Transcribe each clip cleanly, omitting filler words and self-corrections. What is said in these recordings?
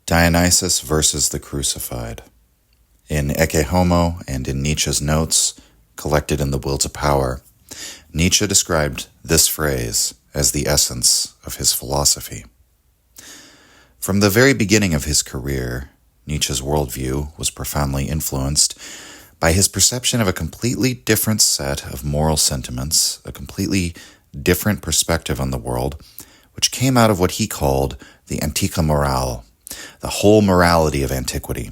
Dionysus versus the crucified. In Ecce Homo and in Nietzsche's notes, collected in The Will to Power, Nietzsche described this phrase as the essence of his philosophy. From the very beginning of his career, Nietzsche's worldview was profoundly influenced by his perception of a completely different set of moral sentiments, a completely different perspective on the world, which came out of what he called the antica morale, the whole morality of antiquity.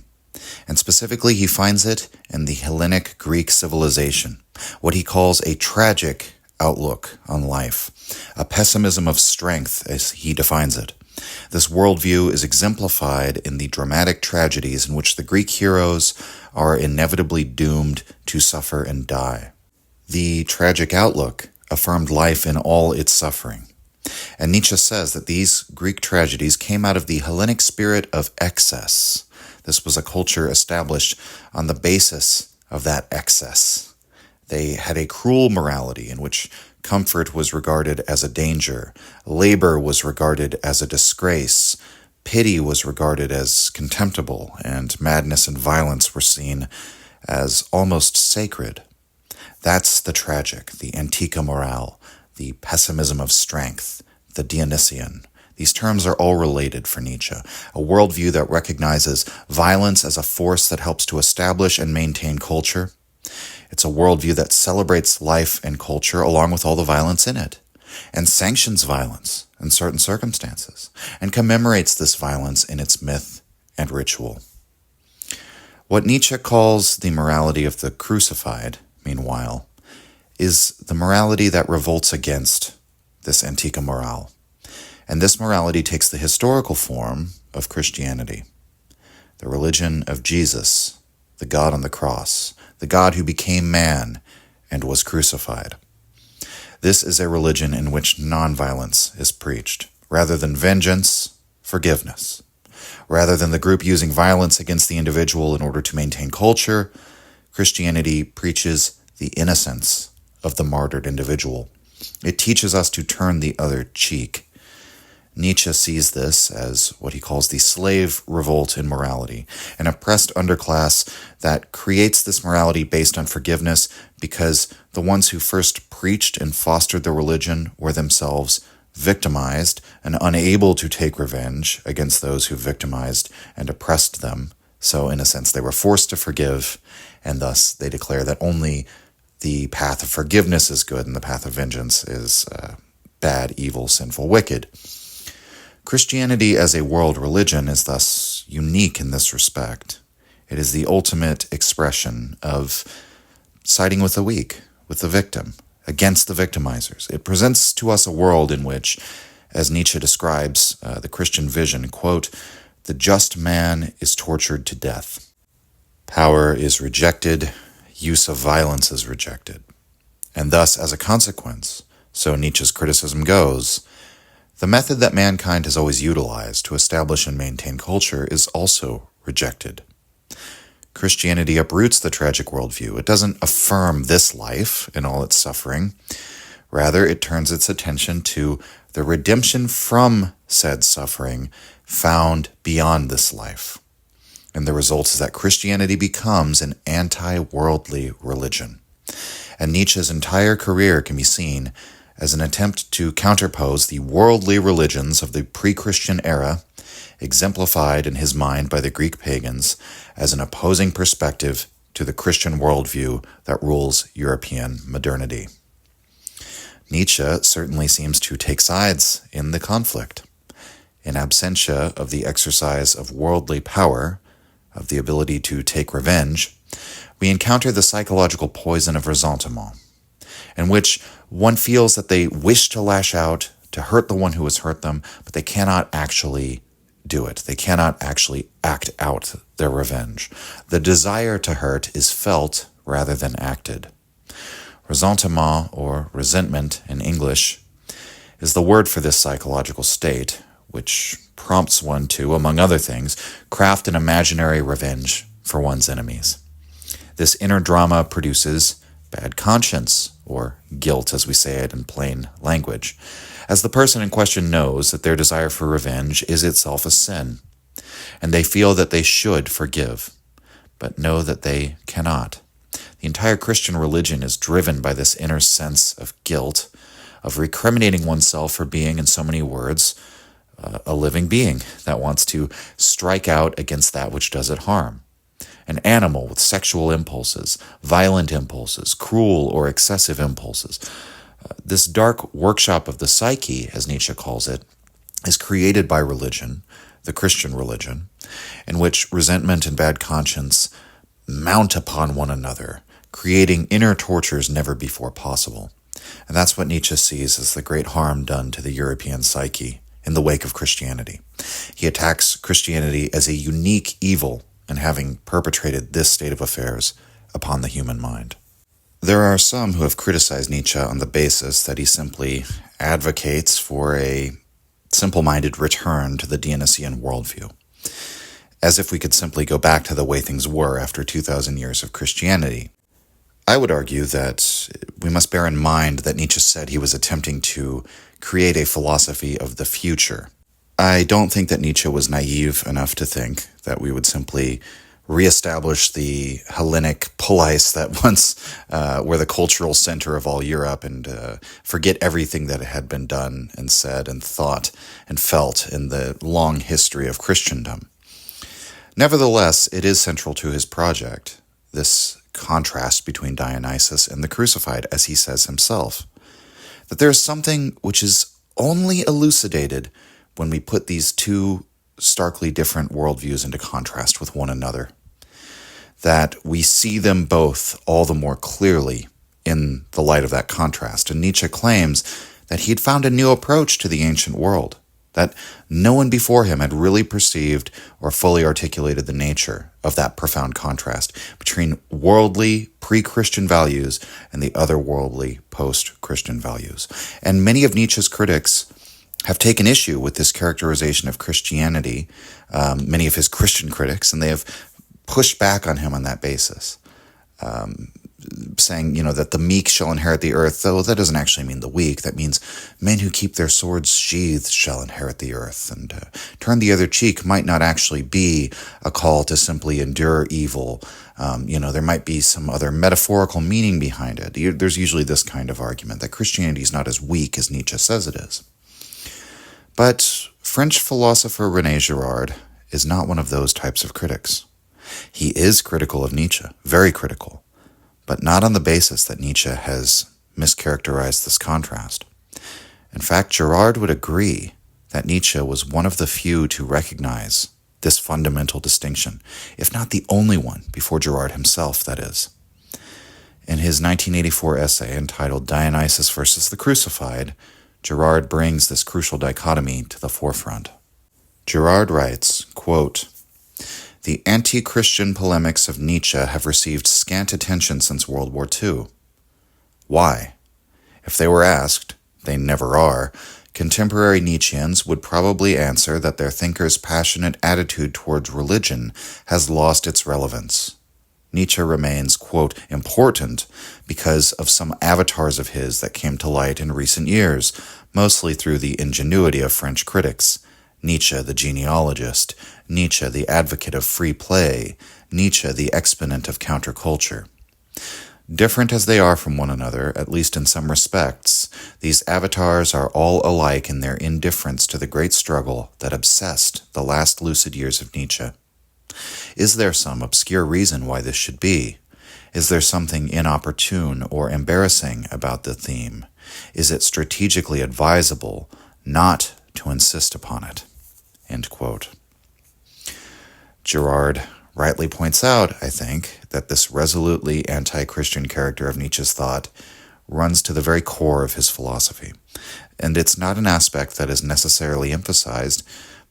And specifically, he finds it in the Hellenic Greek civilization, what he calls a tragic outlook on life, a pessimism of strength, as he defines it. This worldview is exemplified in the dramatic tragedies in which the Greek heroes are inevitably doomed to suffer and die. The tragic outlook affirmed life in all its suffering. And Nietzsche says that these Greek tragedies came out of the Hellenic spirit of excess. This was a culture established on the basis of that excess. They had a cruel morality in which comfort was regarded as a danger, labor was regarded as a disgrace, pity was regarded as contemptible, and madness and violence were seen as almost sacred. That's the tragic, the antica morale, the pessimism of strength, the Dionysian. These terms are all related for Nietzsche, a worldview that recognizes violence as a force that helps to establish and maintain culture. It's a worldview that celebrates life and culture along with all the violence in it, and sanctions violence in certain circumstances, and commemorates this violence in its myth and ritual. What Nietzsche calls the morality of the crucified, meanwhile, is the morality that revolts against this antica morale. And this morality takes the historical form of Christianity, the religion of Jesus, the God on the cross, the God who became man and was crucified. This is a religion in which nonviolence is preached. Rather than vengeance, forgiveness. Rather than the group using violence against the individual in order to maintain culture, Christianity preaches the innocence of the martyred individual. It teaches us to turn the other cheek. Nietzsche sees this as what he calls the slave revolt in morality, an oppressed underclass that creates this morality based on forgiveness because the ones who first preached and fostered the religion were themselves victimized and unable to take revenge against those who victimized and oppressed them. So in a sense, they were forced to forgive, and thus they declare that only the path of forgiveness is good and the path of vengeance is bad, evil, sinful, wicked. Christianity as a world religion is thus unique in this respect. It is the ultimate expression of siding with the weak, with the victim, against the victimizers. It presents to us a world in which, as Nietzsche describes the Christian vision, quote, "The just man is tortured to death. Power is rejected, use of violence is rejected. And thus, as a consequence, so Nietzsche's criticism goes, the method that mankind has always utilized to establish and maintain culture is also rejected." Christianity uproots the tragic worldview. It doesn't affirm this life in all its suffering. Rather, it turns its attention to the redemption from said suffering found beyond this life. And the result is that Christianity becomes an anti-worldly religion. And Nietzsche's entire career can be seen as an attempt to counterpose the worldly religions of the pre-Christian era, exemplified in his mind by the Greek pagans, as an opposing perspective to the Christian worldview that rules European modernity. Nietzsche certainly seems to take sides in the conflict. In absentia of the exercise of worldly power, of the ability to take revenge, we encounter the psychological poison of ressentiment, in which one feels that they wish to lash out, to hurt the one who has hurt them, but they cannot actually do it. They cannot actually act out their revenge. The desire to hurt is felt rather than acted. Ressentiment, or resentment in English, is the word for this psychological state, which prompts one to, among other things, craft an imaginary revenge for one's enemies. This inner drama produces bad conscience, or guilt as we say it in plain language, as the person in question knows that their desire for revenge is itself a sin. and they feel that they should forgive, but know that they cannot. The entire Christian religion is driven by this inner sense of guilt, of recriminating oneself for being, in so many words, a living being that wants to strike out against that which does it harm. An animal with sexual impulses, violent impulses, cruel or excessive impulses. This dark workshop of the psyche, as Nietzsche calls it, is created by religion, the Christian religion, in which resentment and bad conscience mount upon one another, creating inner tortures never before possible. And that's what Nietzsche sees as the great harm done to the European psyche in the wake of Christianity. He attacks Christianity as a unique evil in having perpetrated this state of affairs upon the human mind. There are some who have criticized Nietzsche on the basis that he simply advocates for a simple-minded return to the Dionysian worldview, as if we could simply go back to the way things were after 2,000 years of Christianity. I would argue that we must bear in mind that Nietzsche said he was attempting to create a philosophy of the future. I don't think that Nietzsche was naive enough to think that we would simply reestablish the Hellenic polis that once were the cultural center of all Europe and forget everything that had been done and said and thought and felt in the long history of Christendom. Nevertheless, it is central to his project, this contrast between Dionysus and the crucified, as he says himself, that there is something which is only elucidated when we put these two starkly different worldviews into contrast with one another, that we see them both all the more clearly in the light of that contrast. And Nietzsche claims that he had found a new approach to the ancient world, that no one before him had really perceived or fully articulated the nature of that profound contrast between worldly pre-Christian values and the otherworldly post-Christian values. And many of Nietzsche's critics have taken issue with this characterization of Christianity, many of his Christian critics, and they have pushed back on him on that basis, saying, that the meek shall inherit the earth, though that doesn't actually mean the weak. That means men who keep their swords sheathed shall inherit the earth. And turn the other cheek might not actually be a call to simply endure evil. There might be some other metaphorical meaning behind it. There's usually this kind of argument that Christianity is not as weak as Nietzsche says it is. But French philosopher René Girard is not one of those types of critics. He is critical of Nietzsche, very critical, but not on the basis that Nietzsche has mischaracterized this contrast. In fact, Girard would agree that Nietzsche was one of the few to recognize this fundamental distinction, if not the only one, before Girard himself, that is. In his 1984 essay entitled Dionysus versus the Crucified, Girard brings this crucial dichotomy to the forefront. Girard writes, quote, "The anti-Christian polemics of Nietzsche have received scant attention since World War II. Why? If they were asked, they never are, contemporary Nietzscheans would probably answer that their thinker's passionate attitude towards religion has lost its relevance. Nietzsche remains, quote, important because of some avatars of his that came to light in recent years, mostly through the ingenuity of French critics. Nietzsche, the genealogist, Nietzsche, the advocate of free play, Nietzsche, the exponent of counterculture. Different as they are from one another, at least in some respects, these avatars are all alike in their indifference to the great struggle that obsessed the last lucid years of Nietzsche. Is there some obscure reason why this should be? Is there something inopportune or embarrassing about the theme? Is it strategically advisable not to insist upon it?" End quote. Girard rightly points out, I think, that this resolutely anti-Christian character of Nietzsche's thought runs to the very core of his philosophy, and it's not an aspect that is necessarily emphasized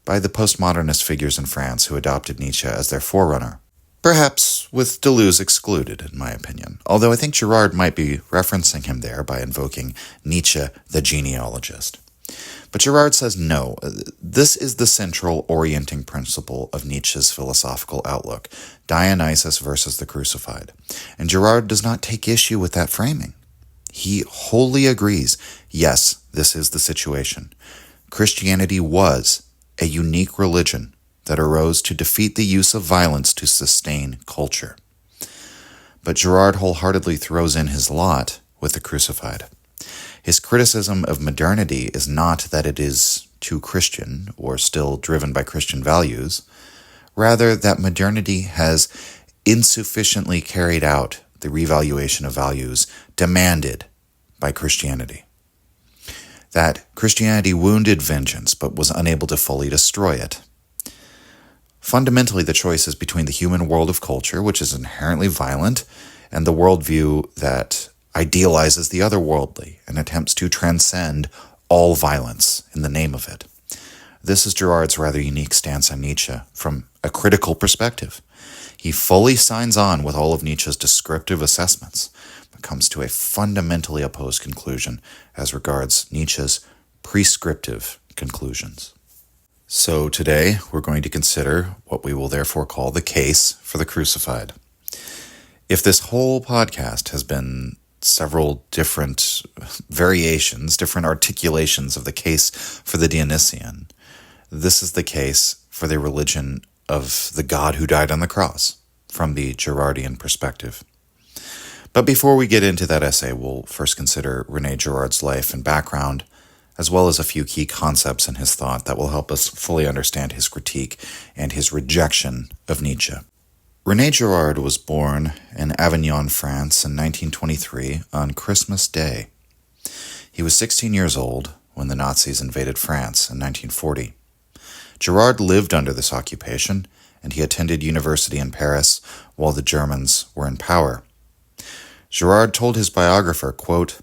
by the postmodernist figures in France who adopted Nietzsche as their forerunner. Perhaps with Deleuze excluded, in my opinion, although I think Girard might be referencing him there by invoking Nietzsche, the genealogist. But Girard says no, this is the central orienting principle of Nietzsche's philosophical outlook, Dionysus versus the crucified. And Girard does not take issue with that framing. He wholly agrees, yes, this is the situation. Christianity was a unique religion that arose to defeat the use of violence to sustain culture. But Girard wholeheartedly throws in his lot with the crucified. His criticism of modernity is not that it is too Christian or still driven by Christian values, rather that modernity has insufficiently carried out the revaluation of values demanded by Christianity. That Christianity wounded vengeance but was unable to fully destroy it. Fundamentally, the choice is between the human world of culture, which is inherently violent, and the worldview that idealizes the otherworldly and attempts to transcend all violence in the name of it. This is Girard's rather unique stance on Nietzsche from a critical perspective. He fully signs on with all of Nietzsche's descriptive assessments, but comes to a fundamentally opposed conclusion as regards Nietzsche's prescriptive conclusions. So today we're going to consider what we will therefore call the case for the crucified. If this whole podcast has been several different variations, different articulations of the case for the Dionysian, this is the case for the religion of the God who died on the cross from the Girardian perspective. But before we get into that essay, we'll first consider René Girard's life and background, as well as a few key concepts in his thought that will help us fully understand his critique and his rejection of Nietzsche. René Girard was born in Avignon, France in 1923 on Christmas Day. He was 16 years old when the Nazis invaded France in 1940. Girard lived under this occupation, and he attended university in Paris while the Germans were in power. Girard told his biographer, quote,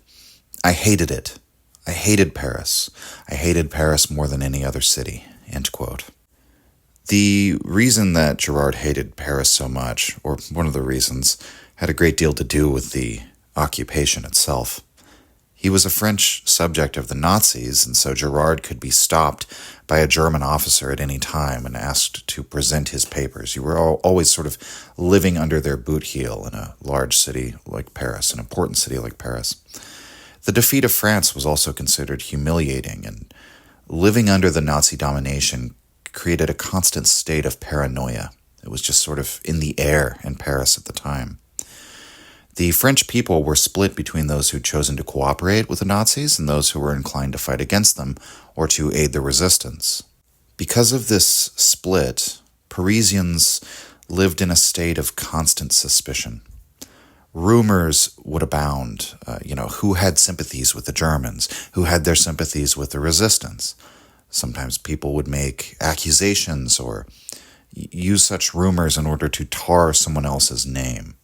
"I hated it. I hated Paris. I hated Paris more than any other city," end quote. The reason that Girard hated Paris so much, or one of the reasons, had a great deal to do with the occupation itself. He was a French subject of the Nazis, and so Girard could be stopped by a German officer at any time and asked to present his papers. You were always sort of living under their boot heel in a large city like Paris, an important city like Paris. The defeat of France was also considered humiliating, and living under the Nazi domination created a constant state of paranoia. It was just sort of in the air in Paris at the time. The French people were split between those who'd chosen to cooperate with the Nazis and those who were inclined to fight against them or to aid the resistance. Because of this split, Parisians lived in a state of constant suspicion. Rumors would abound, who had sympathies with the Germans, who had their sympathies with the resistance. Sometimes people would make accusations or use such rumors in order to tar someone else's name.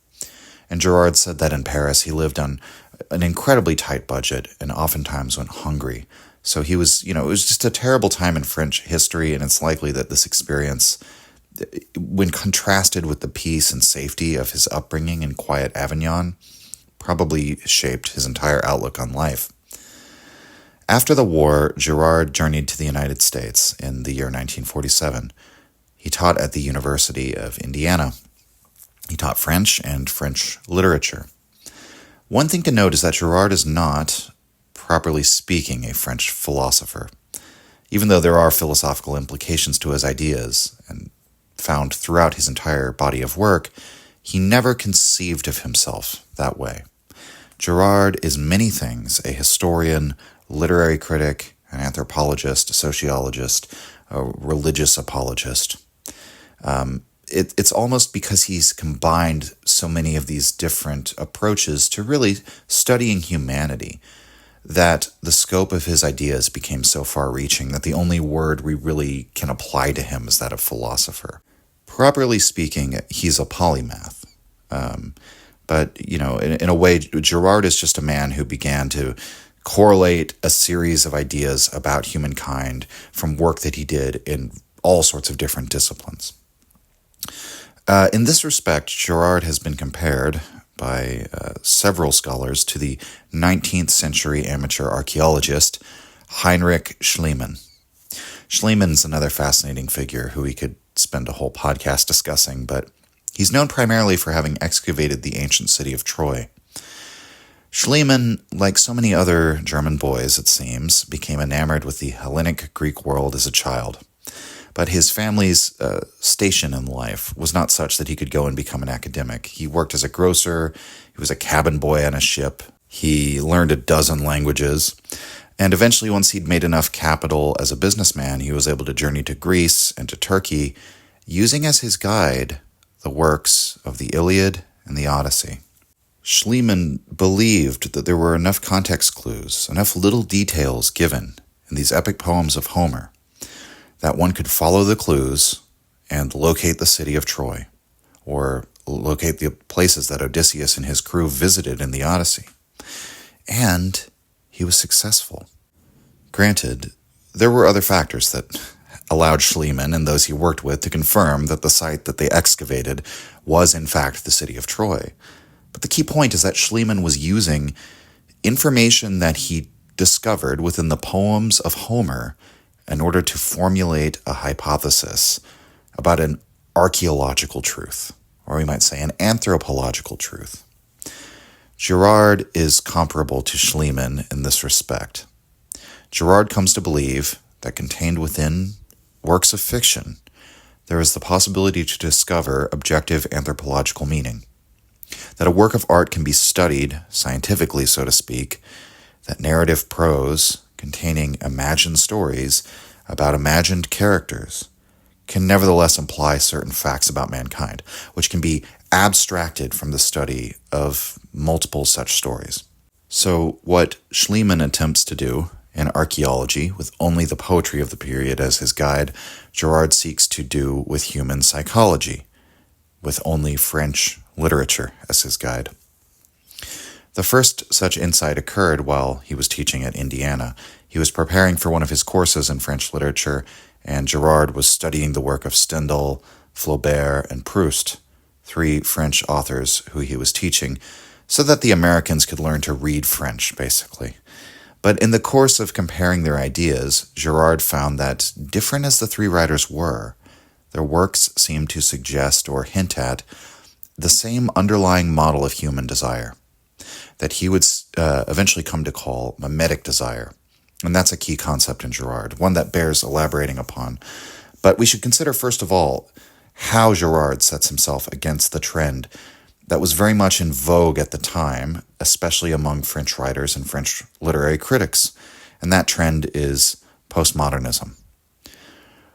And Girard said that in Paris he lived on an incredibly tight budget and oftentimes went hungry. So he was, it was just a terrible time in French history, and it's likely that this experience, when contrasted with the peace and safety of his upbringing in quiet Avignon, probably shaped his entire outlook on life. After the war, Girard journeyed to the United States in the year 1947. He taught at the University of Indiana. He taught French and French literature. One thing to note is that Girard is not, properly speaking, a French philosopher. Even though there are philosophical implications to his ideas, and found throughout his entire body of work, he never conceived of himself that way. Girard is many things: a historian, literary critic, an anthropologist, a sociologist, a religious apologist. It's almost because he's combined so many of these different approaches to really studying humanity that the scope of his ideas became so far-reaching that the only word we really can apply to him is that of philosopher. Properly speaking, he's a polymath. But, in a way, Girard is just a man who began to correlate a series of ideas about humankind from work that he did in all sorts of different disciplines. In this respect, Girard has been compared by several scholars to the 19th century amateur archaeologist Heinrich Schliemann. Schliemann's another fascinating figure who we could spend a whole podcast discussing, but he's known primarily for having excavated the ancient city of Troy. Schliemann, like so many other German boys, it seems, became enamored with the Hellenic Greek world as a child. But his family's station in life was not such that he could go and become an academic. He worked as a grocer, he was a cabin boy on a ship, he learned a dozen languages, and eventually once he'd made enough capital as a businessman, he was able to journey to Greece and to Turkey, using as his guide the works of the Iliad and the Odyssey. Schliemann believed that there were enough context clues, enough little details given in these epic poems of Homer, that one could follow the clues and locate the city of Troy, or locate the places that Odysseus and his crew visited in the Odyssey. And he was successful. Granted, there were other factors that allowed Schliemann and those he worked with to confirm that the site that they excavated was in fact the city of Troy. But the key point is that Schliemann was using information that he discovered within the poems of Homer in order to formulate a hypothesis about an archaeological truth, or we might say an anthropological truth. Girard is comparable to Schliemann in this respect. Girard comes to believe that contained within works of fiction, there is the possibility to discover objective anthropological meaning, that a work of art can be studied scientifically, so to speak, that narrative prose containing imagined stories about imagined characters can nevertheless imply certain facts about mankind, which can be abstracted from the study of multiple such stories. So what Schliemann attempts to do in archaeology, with only the poetry of the period as his guide, Girard seeks to do with human psychology, with only French literature as his guide. The first such insight occurred while he was teaching at Indiana. He was preparing for one of his courses in French literature, and Girard was studying the work of Stendhal, Flaubert, and Proust, three French authors who he was teaching, so that the Americans could learn to read French, basically. But in the course of comparing their ideas, Girard found that, different as the three writers were, their works seemed to suggest or hint at the same underlying model of human desire that he would eventually come to call mimetic desire. And that's a key concept in Girard, one that bears elaborating upon. But we should consider, first of all, how Girard sets himself against the trend that was very much in vogue at the time, especially among French writers and French literary critics. And that trend is postmodernism.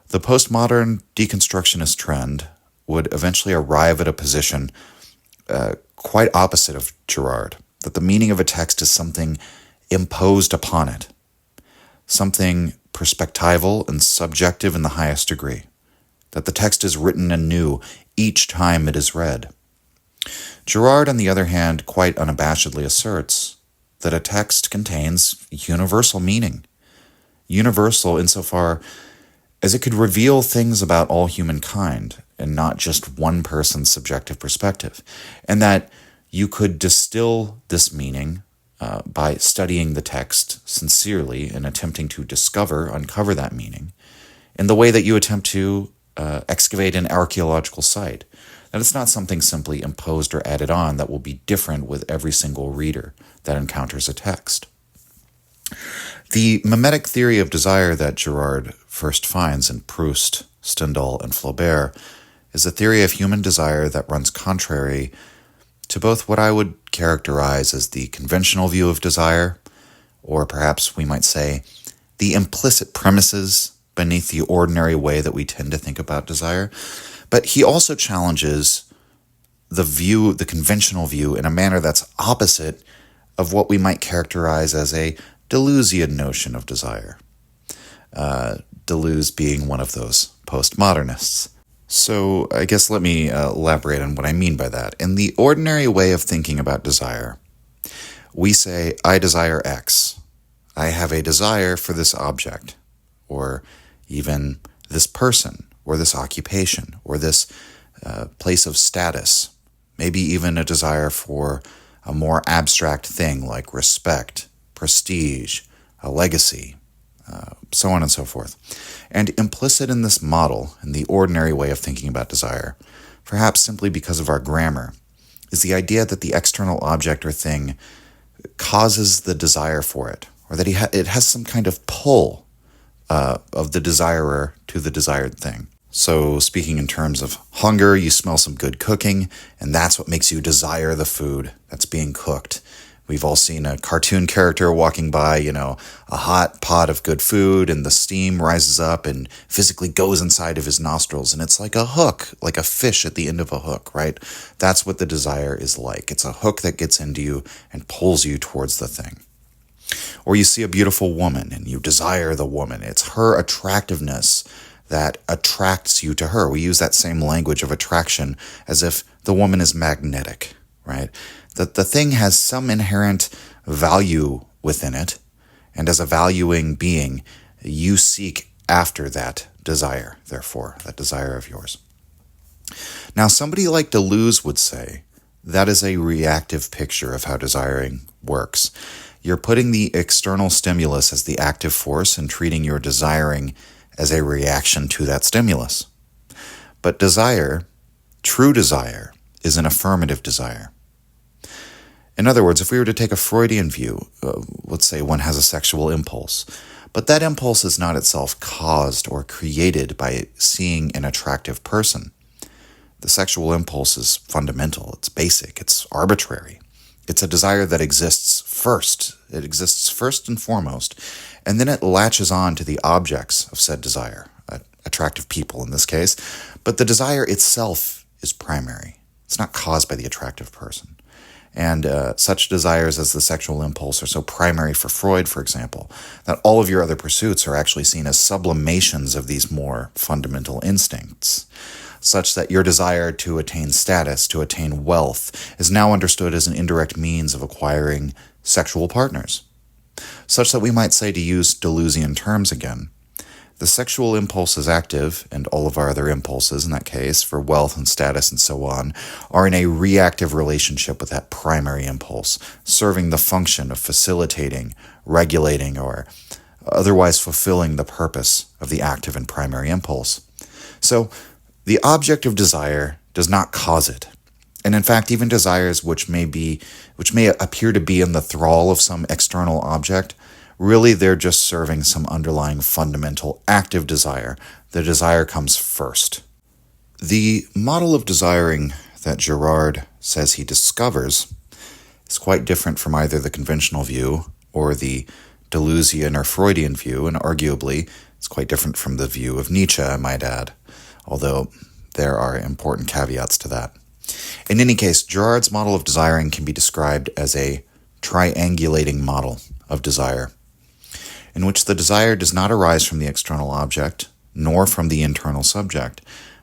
The postmodern deconstructionist trend would eventually arrive at a position quite opposite of Girard, that the meaning of a text is something imposed upon it, something perspectival and subjective in the highest degree, that the text is written anew each time it is read. Girard, on the other hand, quite unabashedly asserts that a text contains universal meaning, universal insofar as it could reveal things about all humankind and not just one person's subjective perspective, and that you could distill this meaning by studying the text sincerely and attempting to uncover that meaning in the way that you attempt to excavate an archaeological site. That it's not something simply imposed or added on that will be different with every single reader that encounters a text. The mimetic theory of desire that Girard first finds in Proust, Stendhal, and Flaubert is a theory of human desire that runs contrary to both what I would characterize as the conventional view of desire, or perhaps we might say the implicit premises beneath the ordinary way that we tend to think about desire. But he also challenges the conventional view in a manner that's opposite of what we might characterize as a Deleuzian notion of desire. Deleuze being one of those postmodernists. So I guess let me elaborate on what I mean by that. In the ordinary way of thinking about desire, we say, I desire X. I have a desire for this object, or even this person, or this occupation, or this place of status. Maybe even a desire for a more abstract thing like respect, prestige, a legacy, so on and so forth. And implicit in this model, in the ordinary way of thinking about desire, perhaps simply because of our grammar, is the idea that the external object or thing causes the desire for it, or that it has some kind of pull of the desirer to the desired thing. So speaking in terms of hunger, you smell some good cooking, and that's what makes you desire the food that's being cooked. We've all seen a cartoon character walking by, a hot pot of good food, and the steam rises up and physically goes inside of his nostrils, and it's like a hook, like a fish at the end of a hook, right? That's what the desire is like. It's a hook that gets into you and pulls you towards the thing. Or you see a beautiful woman, and you desire the woman. It's her attractiveness that attracts you to her. We use that same language of attraction as if the woman is magnetic, right? That the thing has some inherent value within it, and as a valuing being, you seek after that desire, therefore, that desire of yours. Now, somebody like Deleuze would say that is a reactive picture of how desiring works. You're putting the external stimulus as the active force and treating your desiring as a reaction to that stimulus. But desire, true desire, is an affirmative desire. In other words, if we were to take a Freudian view, let's say one has a sexual impulse, but that impulse is not itself caused or created by seeing an attractive person. The sexual impulse is fundamental, it's basic, it's arbitrary. It's a desire that exists first. It exists first and foremost, and then it latches on to the objects of said desire, attractive people in this case, but the desire itself is primary. It's not caused by the attractive person. And such desires as the sexual impulse are so primary for Freud, for example, that all of your other pursuits are actually seen as sublimations of these more fundamental instincts, such that your desire to attain status, to attain wealth, is now understood as an indirect means of acquiring sexual partners. Such that we might say, to use Deleuzian terms again, the sexual impulse is active, and all of our other impulses, in that case, for wealth and status and so on, are in a reactive relationship with that primary impulse, serving the function of facilitating, regulating, or otherwise fulfilling the purpose of the active and primary impulse. So, the object of desire does not cause it. And in fact, even desires which may appear to be in the thrall of some external object, really they're just serving some underlying fundamental active desire. The desire comes first. The model of desiring that Girard says he discovers is quite different from either the conventional view or the Deleuzian or Freudian view, and arguably it's quite different from the view of Nietzsche, I might add, although there are important caveats to that. In any case, Girard's model of desiring can be described as a triangulating model of desire, in which the desire does not arise from the external object, nor from the internal subject,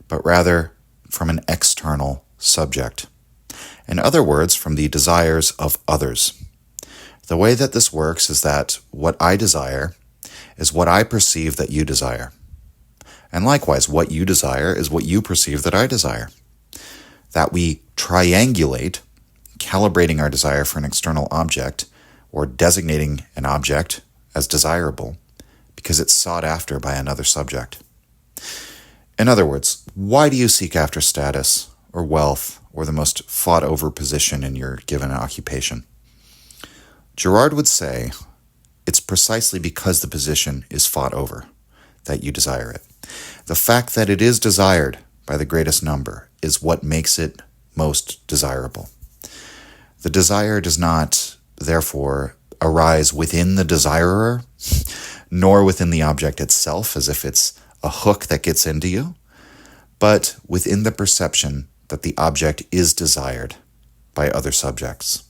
but rather from an external subject. In other words, from the desires of others. The way that this works is that what I desire is what I perceive that you desire. And likewise, what you desire is what you perceive that I desire. That we triangulate, calibrating our desire for an external object, or designating an object as desirable, because it's sought after by another subject. In other words, why do you seek after status, or wealth, or the most fought-over position in your given occupation? Girard would say, it's precisely because the position is fought over that you desire it. The fact that it is desired by the greatest number is what makes it most desirable. The desire does not, therefore, arise within the desirer, nor within the object itself, as if it's a hook that gets into you, but within the perception that the object is desired by other subjects.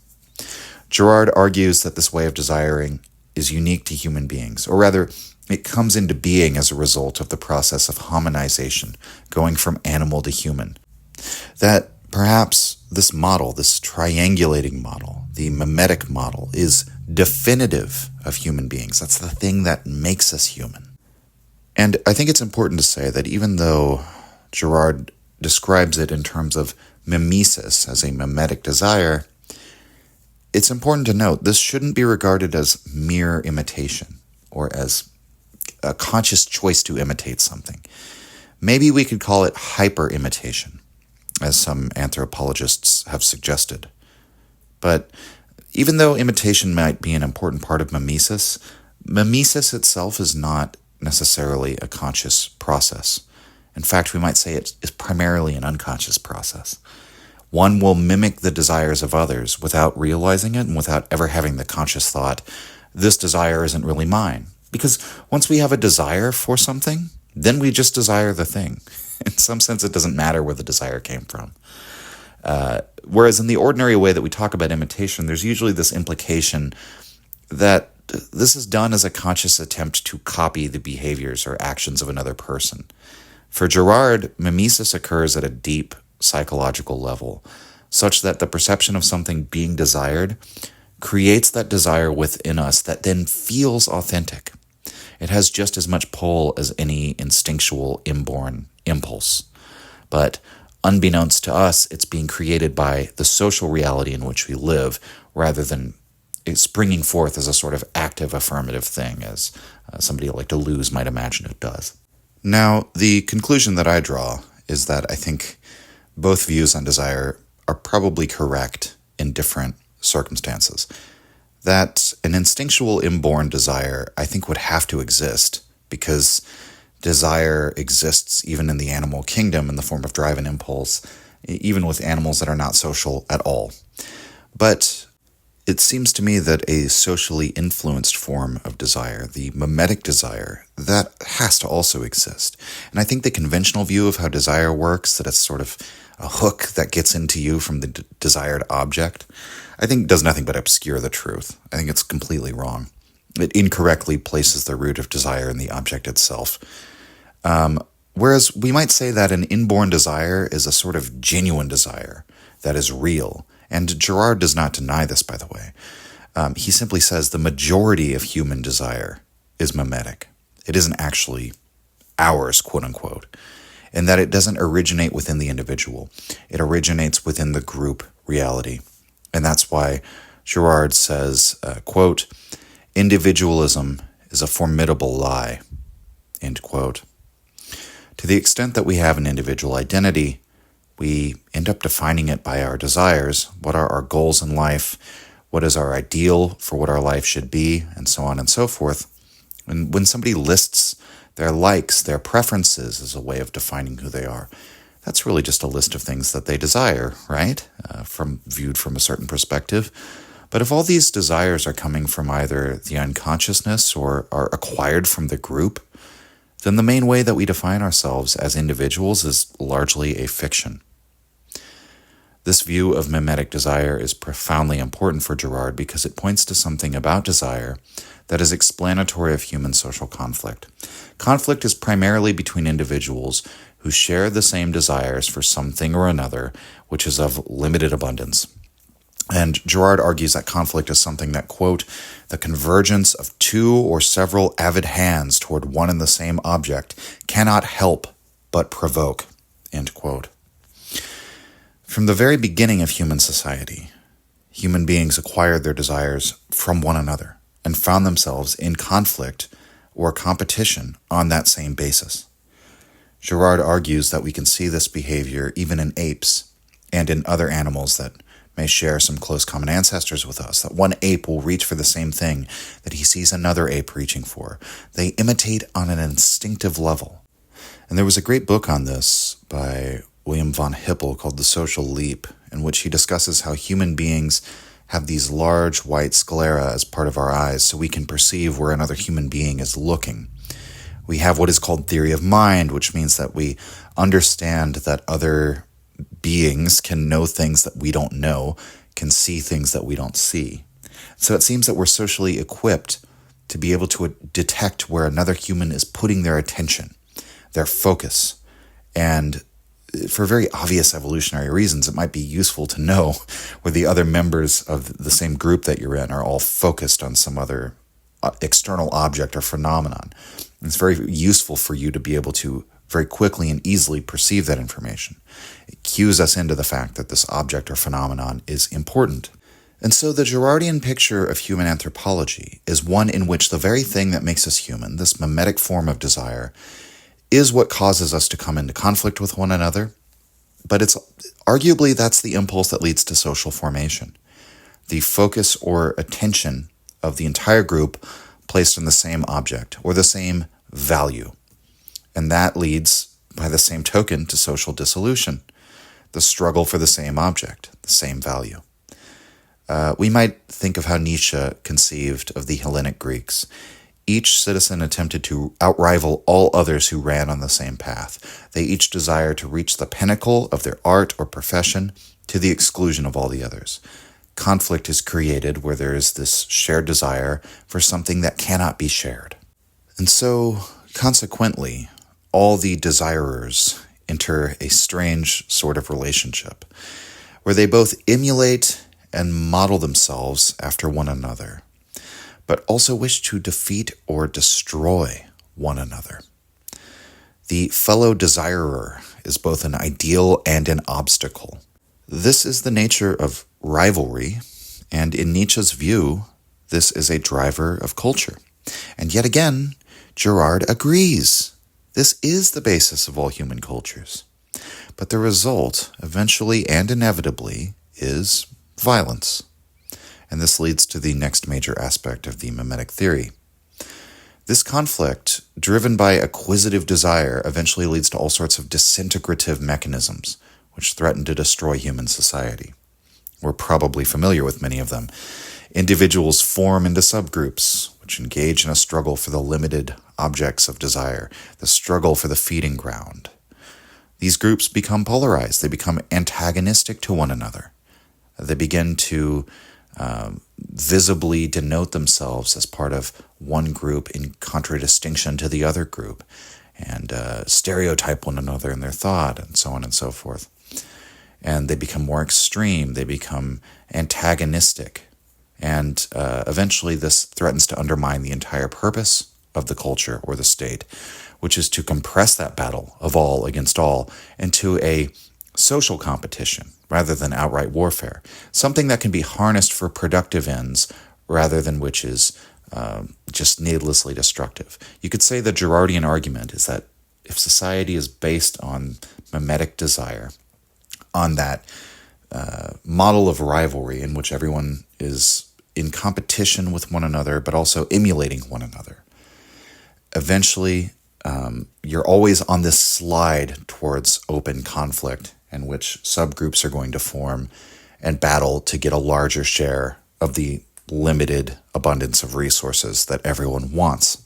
Girard argues that this way of desiring is unique to human beings, or rather, it comes into being as a result of the process of hominization, going from animal to human. That perhaps this model, this triangulating model, the mimetic model, is definitive of human beings. That's the thing that makes us human. And I think it's important to say that even though Girard describes it in terms of mimesis as a mimetic desire, it's important to note this shouldn't be regarded as mere imitation or as a conscious choice to imitate something. Maybe we could call it hyper-imitation, as some anthropologists have suggested. But even though imitation might be an important part of mimesis, mimesis itself is not necessarily a conscious process. In fact, we might say it is primarily an unconscious process. One will mimic the desires of others without realizing it and without ever having the conscious thought, this desire isn't really mine. Because once we have a desire for something, then we just desire the thing. In some sense, it doesn't matter where the desire came from. Whereas in the ordinary way that we talk about imitation, there's usually this implication that this is done as a conscious attempt to copy the behaviors or actions of another person. For Girard, mimesis occurs at a deep psychological level, such that the perception of something being desired creates that desire within us that then feels authentic. It has just as much pull as any instinctual inborn impulse. But unbeknownst to us, it's being created by the social reality in which we live, rather than springing forth as a sort of active affirmative thing, as somebody like Deleuze might imagine it does. Now, the conclusion that I draw is that I think both views on desire are probably correct in different circumstances. That an instinctual inborn desire, I think, would have to exist, because desire exists even in the animal kingdom in the form of drive and impulse, even with animals that are not social at all. But it seems to me that a socially influenced form of desire, the mimetic desire, that has to also exist. And I think the conventional view of how desire works, that it's sort of a hook that gets into you from the desired object, I think does nothing but obscure the truth. I think it's completely wrong. It incorrectly places the root of desire in the object itself. Whereas we might say that an inborn desire is a sort of genuine desire that is real. And Girard does not deny this, by the way. He simply says the majority of human desire is mimetic. It isn't actually ours, quote unquote, and that it doesn't originate within the individual. It originates within the group reality. And that's why Girard says, quote, individualism is a formidable lie, end quote. To the extent that we have an individual identity, we end up defining it by our desires. What are our goals in life? What is our ideal for what our life should be? And so on and so forth. And when somebody lists their likes, their preferences as a way of defining who they are, that's really just a list of things that they desire, right? Viewed from a certain perspective. But if all these desires are coming from either the unconsciousness or are acquired from the group, then the main way that we define ourselves as individuals is largely a fiction. This view of mimetic desire is profoundly important for Girard because it points to something about desire that is explanatory of human social conflict. Conflict is primarily between individuals who share the same desires for something or another, which is of limited abundance. And Girard argues that conflict is something that, quote, the convergence of two or several avid hands toward one and the same object cannot help but provoke, end quote. From the very beginning of human society, human beings acquired their desires from one another and found themselves in conflict or competition on that same basis. Girard argues that we can see this behavior even in apes and in other animals that may share some close common ancestors with us, that one ape will reach for the same thing that he sees another ape reaching for. They imitate on an instinctive level. And there was a great book on this by William von Hippel called The Social Leap, in which he discusses how human beings have these large white sclera as part of our eyes so we can perceive where another human being is looking. We have what is called theory of mind, which means that we understand that other beings can know things that we don't know, can see things that we don't see. So it seems that we're socially equipped to be able to detect where another human is putting their attention, their focus. And for very obvious evolutionary reasons, it might be useful to know where the other members of the same group that you're in are all focused on some other external object or phenomenon. It's very useful for you to be able to very quickly and easily perceive that information. It cues us into the fact that this object or phenomenon is important. And so the Girardian picture of human anthropology is one in which the very thing that makes us human, this mimetic form of desire, is what causes us to come into conflict with one another. But it's arguably that's the impulse that leads to social formation. The focus or attention of the entire group placed on the same object or the same value. And that leads, by the same token, to social dissolution, the struggle for the same object, the same value. We might think of how Nietzsche conceived of the Hellenic Greeks. Each citizen attempted to outrival all others who ran on the same path. They each desired to reach the pinnacle of their art or profession to the exclusion of all the others. Conflict is created where there is this shared desire for something that cannot be shared. And so, consequently, all the desirers enter a strange sort of relationship where they both emulate and model themselves after one another, but also wish to defeat or destroy one another. The fellow desirer is both an ideal and an obstacle. This is the nature of rivalry, and in Nietzsche's view, this is a driver of culture. And yet again, Girard agrees. This is the basis of all human cultures. But the result, eventually and inevitably, is violence. And this leads to the next major aspect of the mimetic theory. This conflict, driven by acquisitive desire, eventually leads to all sorts of disintegrative mechanisms, which threaten to destroy human society. We're probably familiar with many of them. Individuals form into subgroups, which engage in a struggle for the limited objects of desire, the struggle for the feeding ground. These groups become polarized. They become antagonistic to one another. They begin to visibly denote themselves as part of one group in contradistinction to the other group, and stereotype one another in their thought, and so on and so forth. And they become more extreme. They become antagonistic. And eventually this threatens to undermine the entire purpose of the culture or the state, which is to compress that battle of all against all into a social competition rather than outright warfare, something that can be harnessed for productive ends rather than which is just needlessly destructive. You could say the Girardian argument is that if society is based on mimetic desire, on that model of rivalry in which everyone is in competition with one another, but also emulating one another, eventually you're always on this slide towards open conflict in which subgroups are going to form and battle to get a larger share of the limited abundance of resources that everyone wants.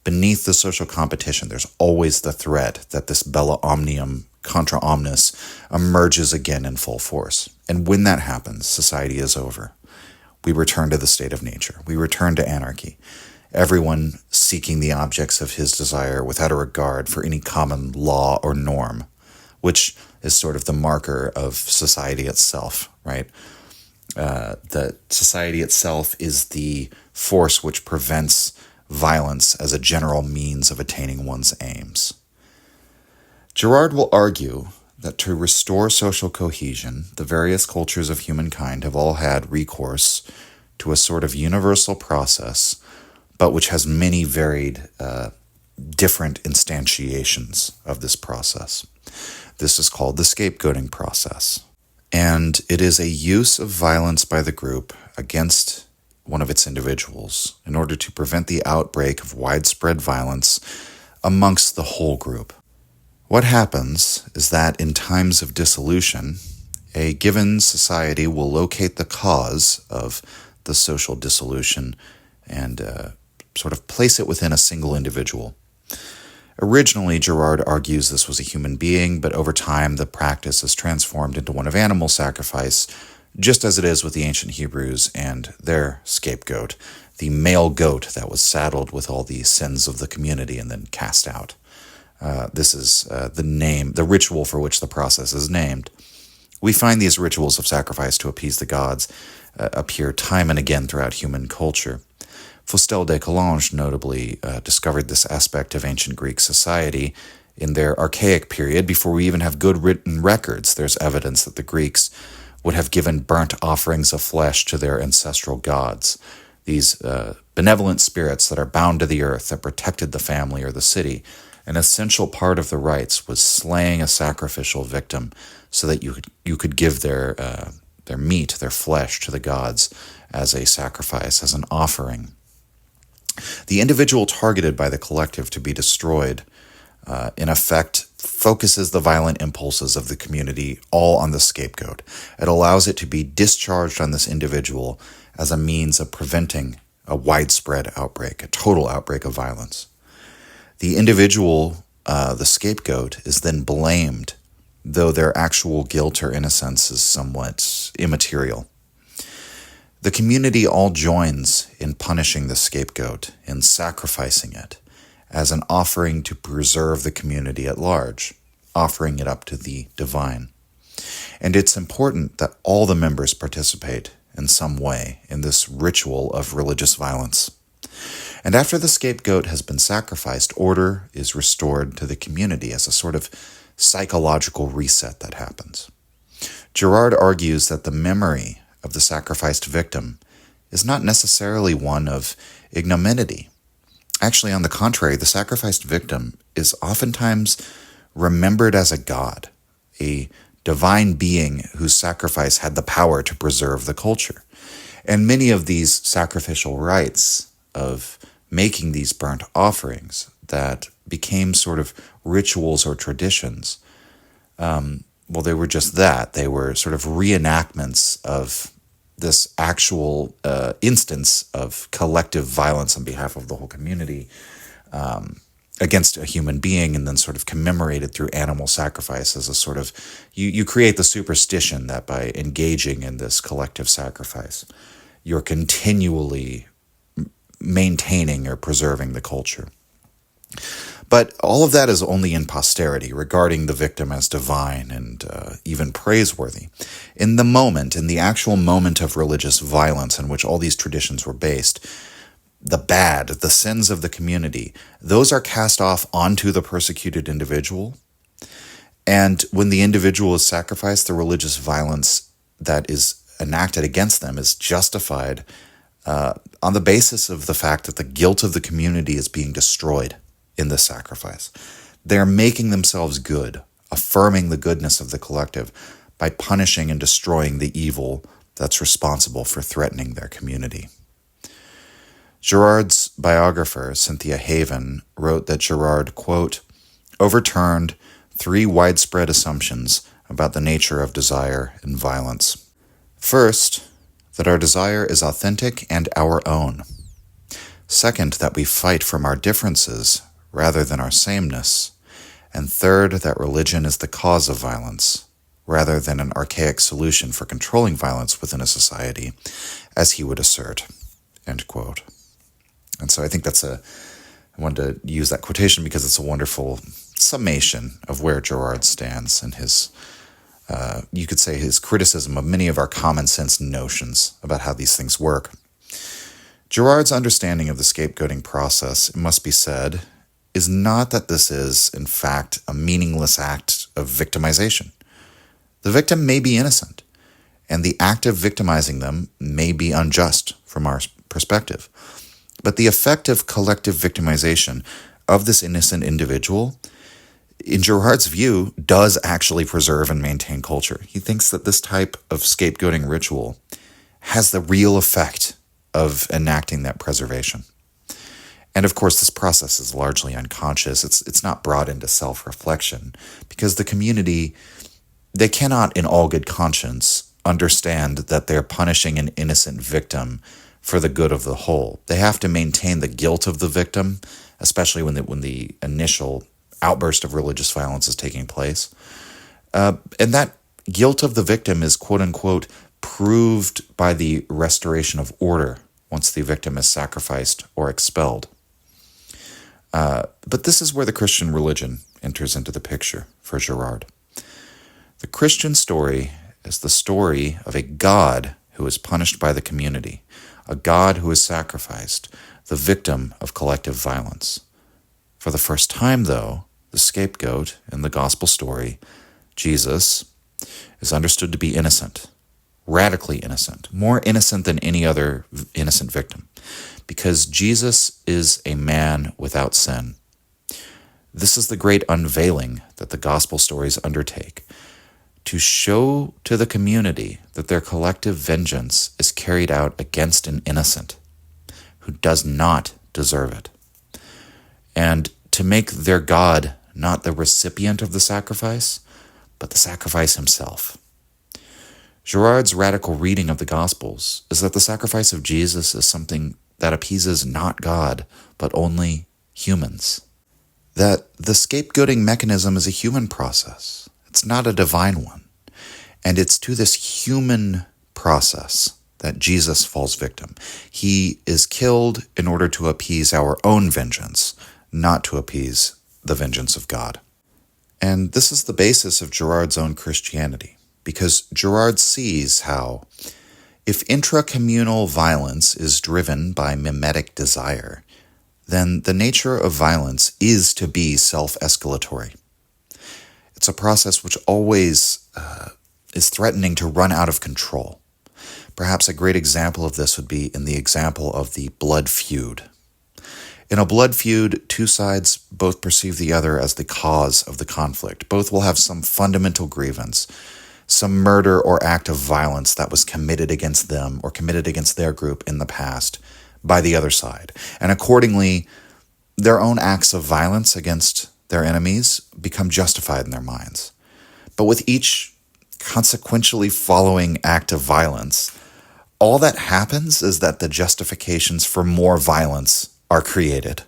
Beneath the social competition, there's always the threat that this bella omnium contra omnis emerges again in full force. And when that happens, society is over. We return to the state of nature. We return to anarchy. Everyone seeking the objects of his desire without a regard for any common law or norm, which is sort of the marker of society itself, right? The society itself is the force which prevents violence as a general means of attaining one's aims. Girard will argue that to restore social cohesion, the various cultures of humankind have all had recourse to a sort of universal process, but which has many varied, different instantiations of this process. This is called the scapegoating process. And it is a use of violence by the group against one of its individuals in order to prevent the outbreak of widespread violence amongst the whole group. What happens is that in times of dissolution, a given society will locate the cause of the social dissolution and sort of place it within a single individual. Originally, Girard argues this was a human being, but over time the practice is transformed into one of animal sacrifice, just as it is with the ancient Hebrews and their scapegoat, the male goat that was saddled with all the sins of the community and then cast out. This is the ritual for which the process is named. We find these rituals of sacrifice to appease the gods appear time and again throughout human culture. Fustel de Coulanges notably discovered this aspect of ancient Greek society in their archaic period. Before we even have good written records, there's evidence that the Greeks would have given burnt offerings of flesh to their ancestral gods, these benevolent spirits that are bound to the earth, that protected the family or the city. An essential part of the rites was slaying a sacrificial victim so that you could give their meat, their flesh, to the gods as a sacrifice, as an offering. The individual targeted by the collective to be destroyed, in effect, focuses the violent impulses of the community all on the scapegoat. It allows it to be discharged on this individual as a means of preventing a widespread outbreak, a total outbreak of violence. The individual, the scapegoat, is then blamed, though their actual guilt or innocence is somewhat immaterial. The community all joins in punishing the scapegoat, in sacrificing it, as an offering to preserve the community at large, offering it up to the divine. And it's important that all the members participate in some way in this ritual of religious violence. And after the scapegoat has been sacrificed, order is restored to the community as a sort of psychological reset that happens. Girard argues that the memory of the sacrificed victim is not necessarily one of ignominy. Actually, on the contrary, the sacrificed victim is oftentimes remembered as a god, a divine being whose sacrifice had the power to preserve the culture. And many of these sacrificial rites of making these burnt offerings that became sort of rituals or traditions, they were just that. They were sort of reenactments of this actual instance of collective violence on behalf of the whole community against a human being, and then sort of commemorated through animal sacrifice as a sort of, you create the superstition that by engaging in this collective sacrifice, you're continually maintaining or preserving the culture. But all of that is only in posterity, regarding the victim as divine and even praiseworthy. In the moment, in the actual moment of religious violence in which all these traditions were based, the bad, the sins of the community, those are cast off onto the persecuted individual. And when the individual is sacrificed, the religious violence that is enacted against them is justified on the basis of the fact that the guilt of the community is being destroyed in this sacrifice. They're making themselves good, affirming the goodness of the collective by punishing and destroying the evil that's responsible for threatening their community. Girard's biographer, Cynthia Haven, wrote that Girard, quote, overturned 3 widespread assumptions about the nature of desire and violence. First, that our desire is authentic and our own. Second, that we fight from our differences rather than our sameness. And third, that religion is the cause of violence, rather than an archaic solution for controlling violence within a society, as he would assert, end quote. And so I think I wanted to use that quotation because it's a wonderful summation of where Girard stands and his, you could say, his criticism of many of our common sense notions about how these things work. Girard's understanding of the scapegoating process, it must be said, is not that this is, in fact, a meaningless act of victimization. The victim may be innocent, and the act of victimizing them may be unjust from our perspective. But the effect of collective victimization of this innocent individual, in Girard's view, does actually preserve and maintain culture. He thinks that this type of scapegoating ritual has the real effect of enacting that preservation. And of course, this process is largely unconscious. It's not brought into self-reflection because the community, they cannot in all good conscience understand that they're punishing an innocent victim for the good of the whole. They have to maintain the guilt of the victim, especially when the initial outburst of religious violence is taking place. And that guilt of the victim is, quote unquote, proved by the restoration of order once the victim is sacrificed or expelled. But this is where the Christian religion enters into the picture for Girard. The Christian story is the story of a God who is punished by the community, a God who is sacrificed, the victim of collective violence. For the first time, though, the scapegoat in the gospel story, Jesus, is understood to be innocent, radically innocent, more innocent than any other innocent victim, because Jesus is a man without sin. This is the great unveiling that the gospel stories undertake, to show to the community that their collective vengeance is carried out against an innocent who does not deserve it. And to make their God not the recipient of the sacrifice, but the sacrifice himself. Girard's radical reading of the Gospels is that the sacrifice of Jesus is something that appeases not God, but only humans. That the scapegoating mechanism is a human process. It's not a divine one. And it's to this human process that Jesus falls victim. He is killed in order to appease our own vengeance, not to appease the vengeance of God. And this is the basis of Girard's own Christianity, because Girard sees how, if intracommunal violence is driven by mimetic desire, then the nature of violence is to be self-escalatory. It's a process which always is threatening to run out of control. Perhaps a great example of this would be in the example of the blood feud. In a blood feud, two sides both perceive the other as the cause of the conflict. Both will have some fundamental grievance, some murder or act of violence that was committed against them or committed against their group in the past by the other side. And accordingly, their own acts of violence against their enemies become justified in their minds. But with each consequentially following act of violence, all that happens is that the justifications for more violence are created.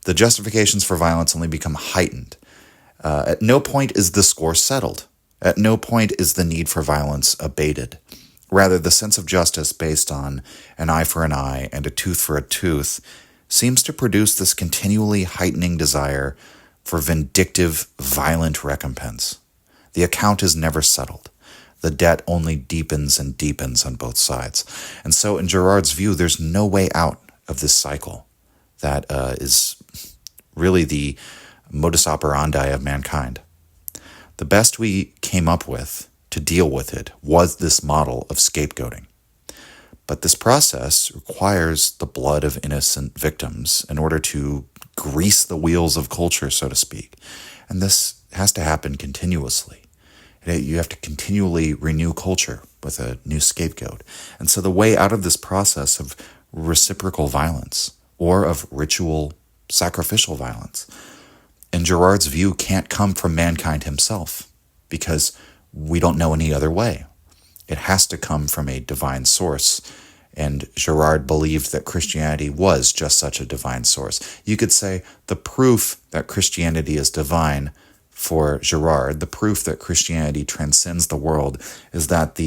The justifications for violence only become heightened. At no point is the score settled. At no point is the need for violence abated. Rather, the sense of justice based on an eye for an eye and a tooth for a tooth seems to produce this continually heightening desire for vindictive, violent recompense. The account is never settled. The debt only deepens and deepens on both sides. And so in Girard's view, there's no way out of this cycle that is really the modus operandi of mankind. The best we came up with to deal with it was this model of scapegoating. But this process requires the blood of innocent victims in order to grease the wheels of culture, so to speak. And this has to happen continuously. You have to continually renew culture with a new scapegoat. And so the way out of this process of reciprocal violence or of ritual sacrificial violence, in Girard's view, can't come from mankind himself, because we don't know any other way. It has to come from a divine source, and Girard believed that Christianity was just such a divine source. You could say the proof that Christianity is divine for Girard, the proof that Christianity transcends the world, is that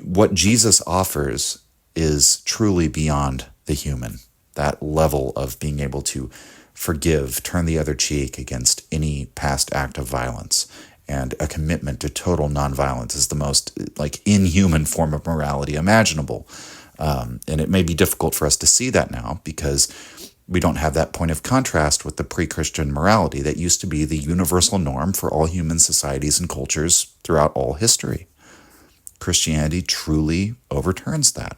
what Jesus offers is truly beyond the human. That level of being able to forgive, turn the other cheek against any past act of violence, and a commitment to total nonviolence is the most inhuman form of morality imaginable. And it may be difficult for us to see that now because we don't have that point of contrast with the pre-Christian morality that used to be the universal norm for all human societies and cultures throughout all history. Christianity truly overturns that.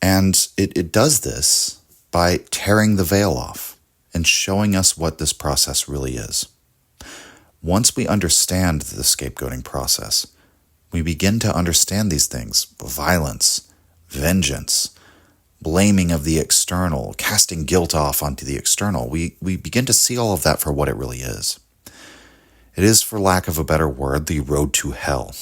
And it does this by tearing the veil off and showing us what this process really is. Once we understand the scapegoating process, we begin to understand these things: violence, vengeance, blaming of the external, casting guilt off onto the external. We begin to see all of that for what it really is. It is, for lack of a better word, the road to hell.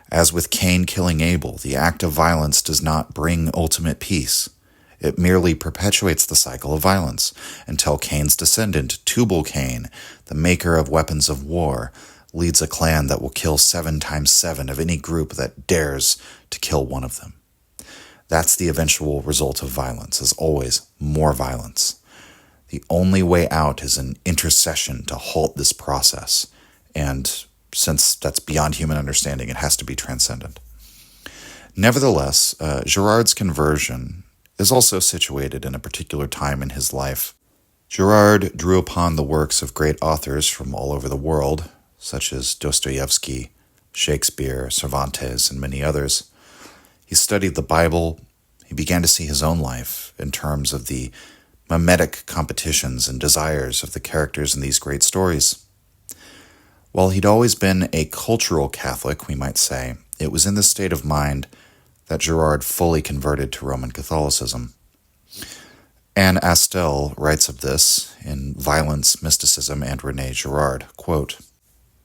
As with Cain killing Abel, the act of violence does not bring ultimate peace. It merely perpetuates the cycle of violence until Cain's descendant, Tubal-Cain, the maker of weapons of war, leads a clan that will kill 7 times 7 of any group that dares to kill one of them. That's the eventual result of violence, is always more violence. The only way out is an intercession to halt this process, and since that's beyond human understanding, it has to be transcendent. Nevertheless, Girard's conversion is also situated in a particular time in his life. Girard drew upon the works of great authors from all over the world, such as Dostoevsky, Shakespeare, Cervantes, and many others. He studied the Bible. He began to see his own life in terms of the mimetic competitions and desires of the characters in these great stories. While he'd always been a cultural Catholic, we might say, it was in this state of mind that Girard fully converted to Roman Catholicism. Anne Astel writes of this in Violence, Mysticism, and René Girard, quote,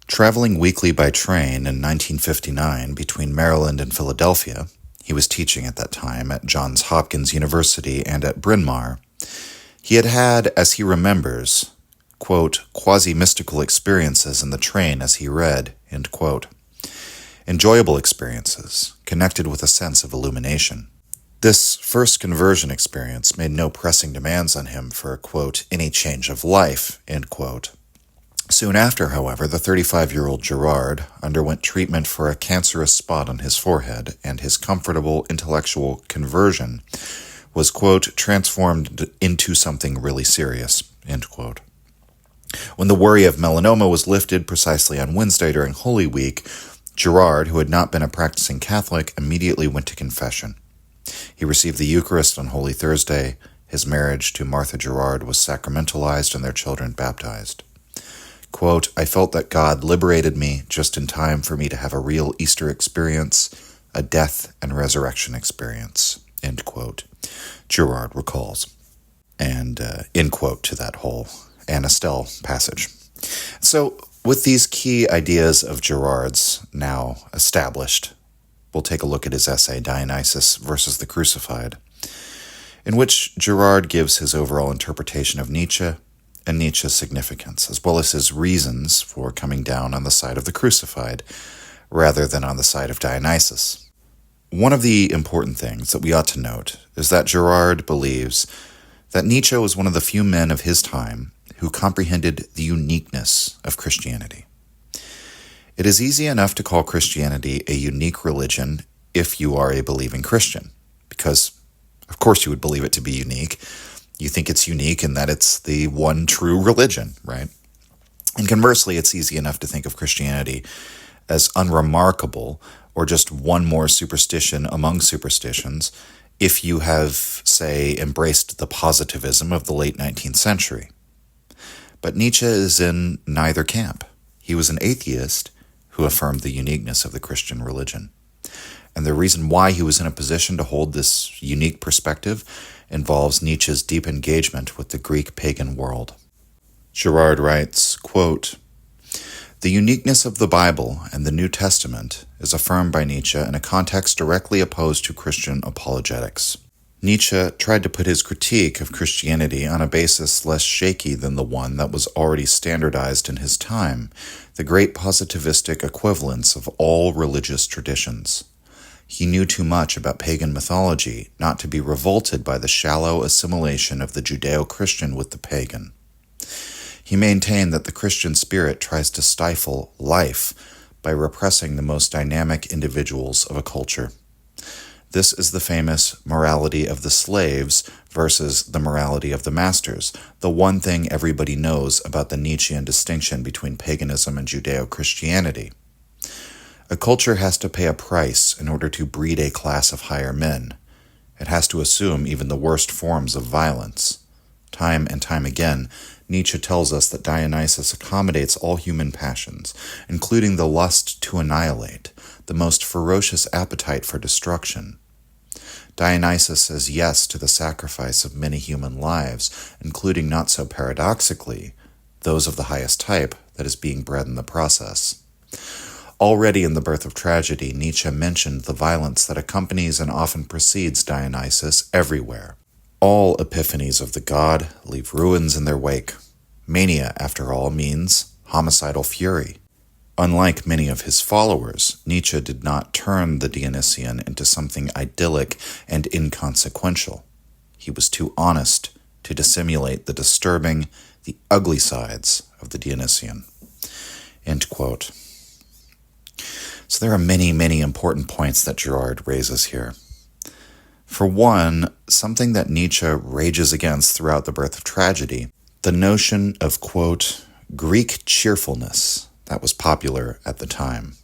"Traveling weekly by train in 1959 between Maryland and Philadelphia, he was teaching at that time at Johns Hopkins University and at Bryn Mawr, he had had, as he remembers, quote, quasi-mystical experiences in the train as he read," end quote. Enjoyable experiences, connected with a sense of illumination. This first conversion experience made no pressing demands on him for, quote, any change of life, end quote. Soon after, however, the 35-year-old Girard underwent treatment for a cancerous spot on his forehead, and his comfortable intellectual conversion was, quote, transformed into something really serious, end quote. When the worry of melanoma was lifted precisely on Wednesday during Holy Week, Girard, who had not been a practicing Catholic, immediately went to confession. He received the Eucharist on Holy Thursday. His marriage to Martha Girard was sacramentalized and their children baptized. Quote, "I felt that God liberated me just in time for me to have a real Easter experience, a death and resurrection experience," end quote, Girard recalls. And end quote to that whole Anne Astel passage. So, with these key ideas of Girard's now established, we'll take a look at his essay, Dionysus versus the Crucified, in which Girard gives his overall interpretation of Nietzsche and Nietzsche's significance, as well as his reasons for coming down on the side of the crucified, rather than on the side of Dionysus. One of the important things that we ought to note is that Girard believes that Nietzsche was one of the few men of his time who comprehended the uniqueness of Christianity. It is easy enough to call Christianity a unique religion if you are a believing Christian, because of course you would believe it to be unique. You think it's unique in that it's the one true religion, right? And conversely, it's easy enough to think of Christianity as unremarkable or just one more superstition among superstitions if you have, say, embraced the positivism of the late 19th century. But Nietzsche is in neither camp. He was an atheist who affirmed the uniqueness of the Christian religion. And the reason why he was in a position to hold this unique perspective involves Nietzsche's deep engagement with the Greek pagan world. Girard writes, quote, "The uniqueness of the Bible and the New Testament is affirmed by Nietzsche in a context directly opposed to Christian apologetics. Nietzsche tried to put his critique of Christianity on a basis less shaky than the one that was already standardized in his time, the great positivistic equivalence of all religious traditions. He knew too much about pagan mythology not to be revolted by the shallow assimilation of the Judeo-Christian with the pagan. He maintained that the Christian spirit tries to stifle life by repressing the most dynamic individuals of a culture. This is the famous morality of the slaves versus the morality of the masters, the one thing everybody knows about the Nietzschean distinction between paganism and Judeo-Christianity. A culture has to pay a price in order to breed a class of higher men. It has to assume even the worst forms of violence. Time and time again, Nietzsche tells us that Dionysus accommodates all human passions, including the lust to annihilate, the most ferocious appetite for destruction. Dionysus says yes to the sacrifice of many human lives, including, not so paradoxically, those of the highest type that is being bred in the process. Already in The Birth of Tragedy, Nietzsche mentioned the violence that accompanies and often precedes Dionysus everywhere. All epiphanies of the god leave ruins in their wake. Mania, after all, means homicidal fury. Unlike many of his followers, Nietzsche did not turn the Dionysian into something idyllic and inconsequential. He was too honest to dissimulate the disturbing, the ugly sides of the Dionysian. End quote. So there are many, many important points that Girard raises here. For one, something that Nietzsche rages against throughout The Birth of Tragedy, the notion of, quote, Greek cheerfulness that was popular at the time.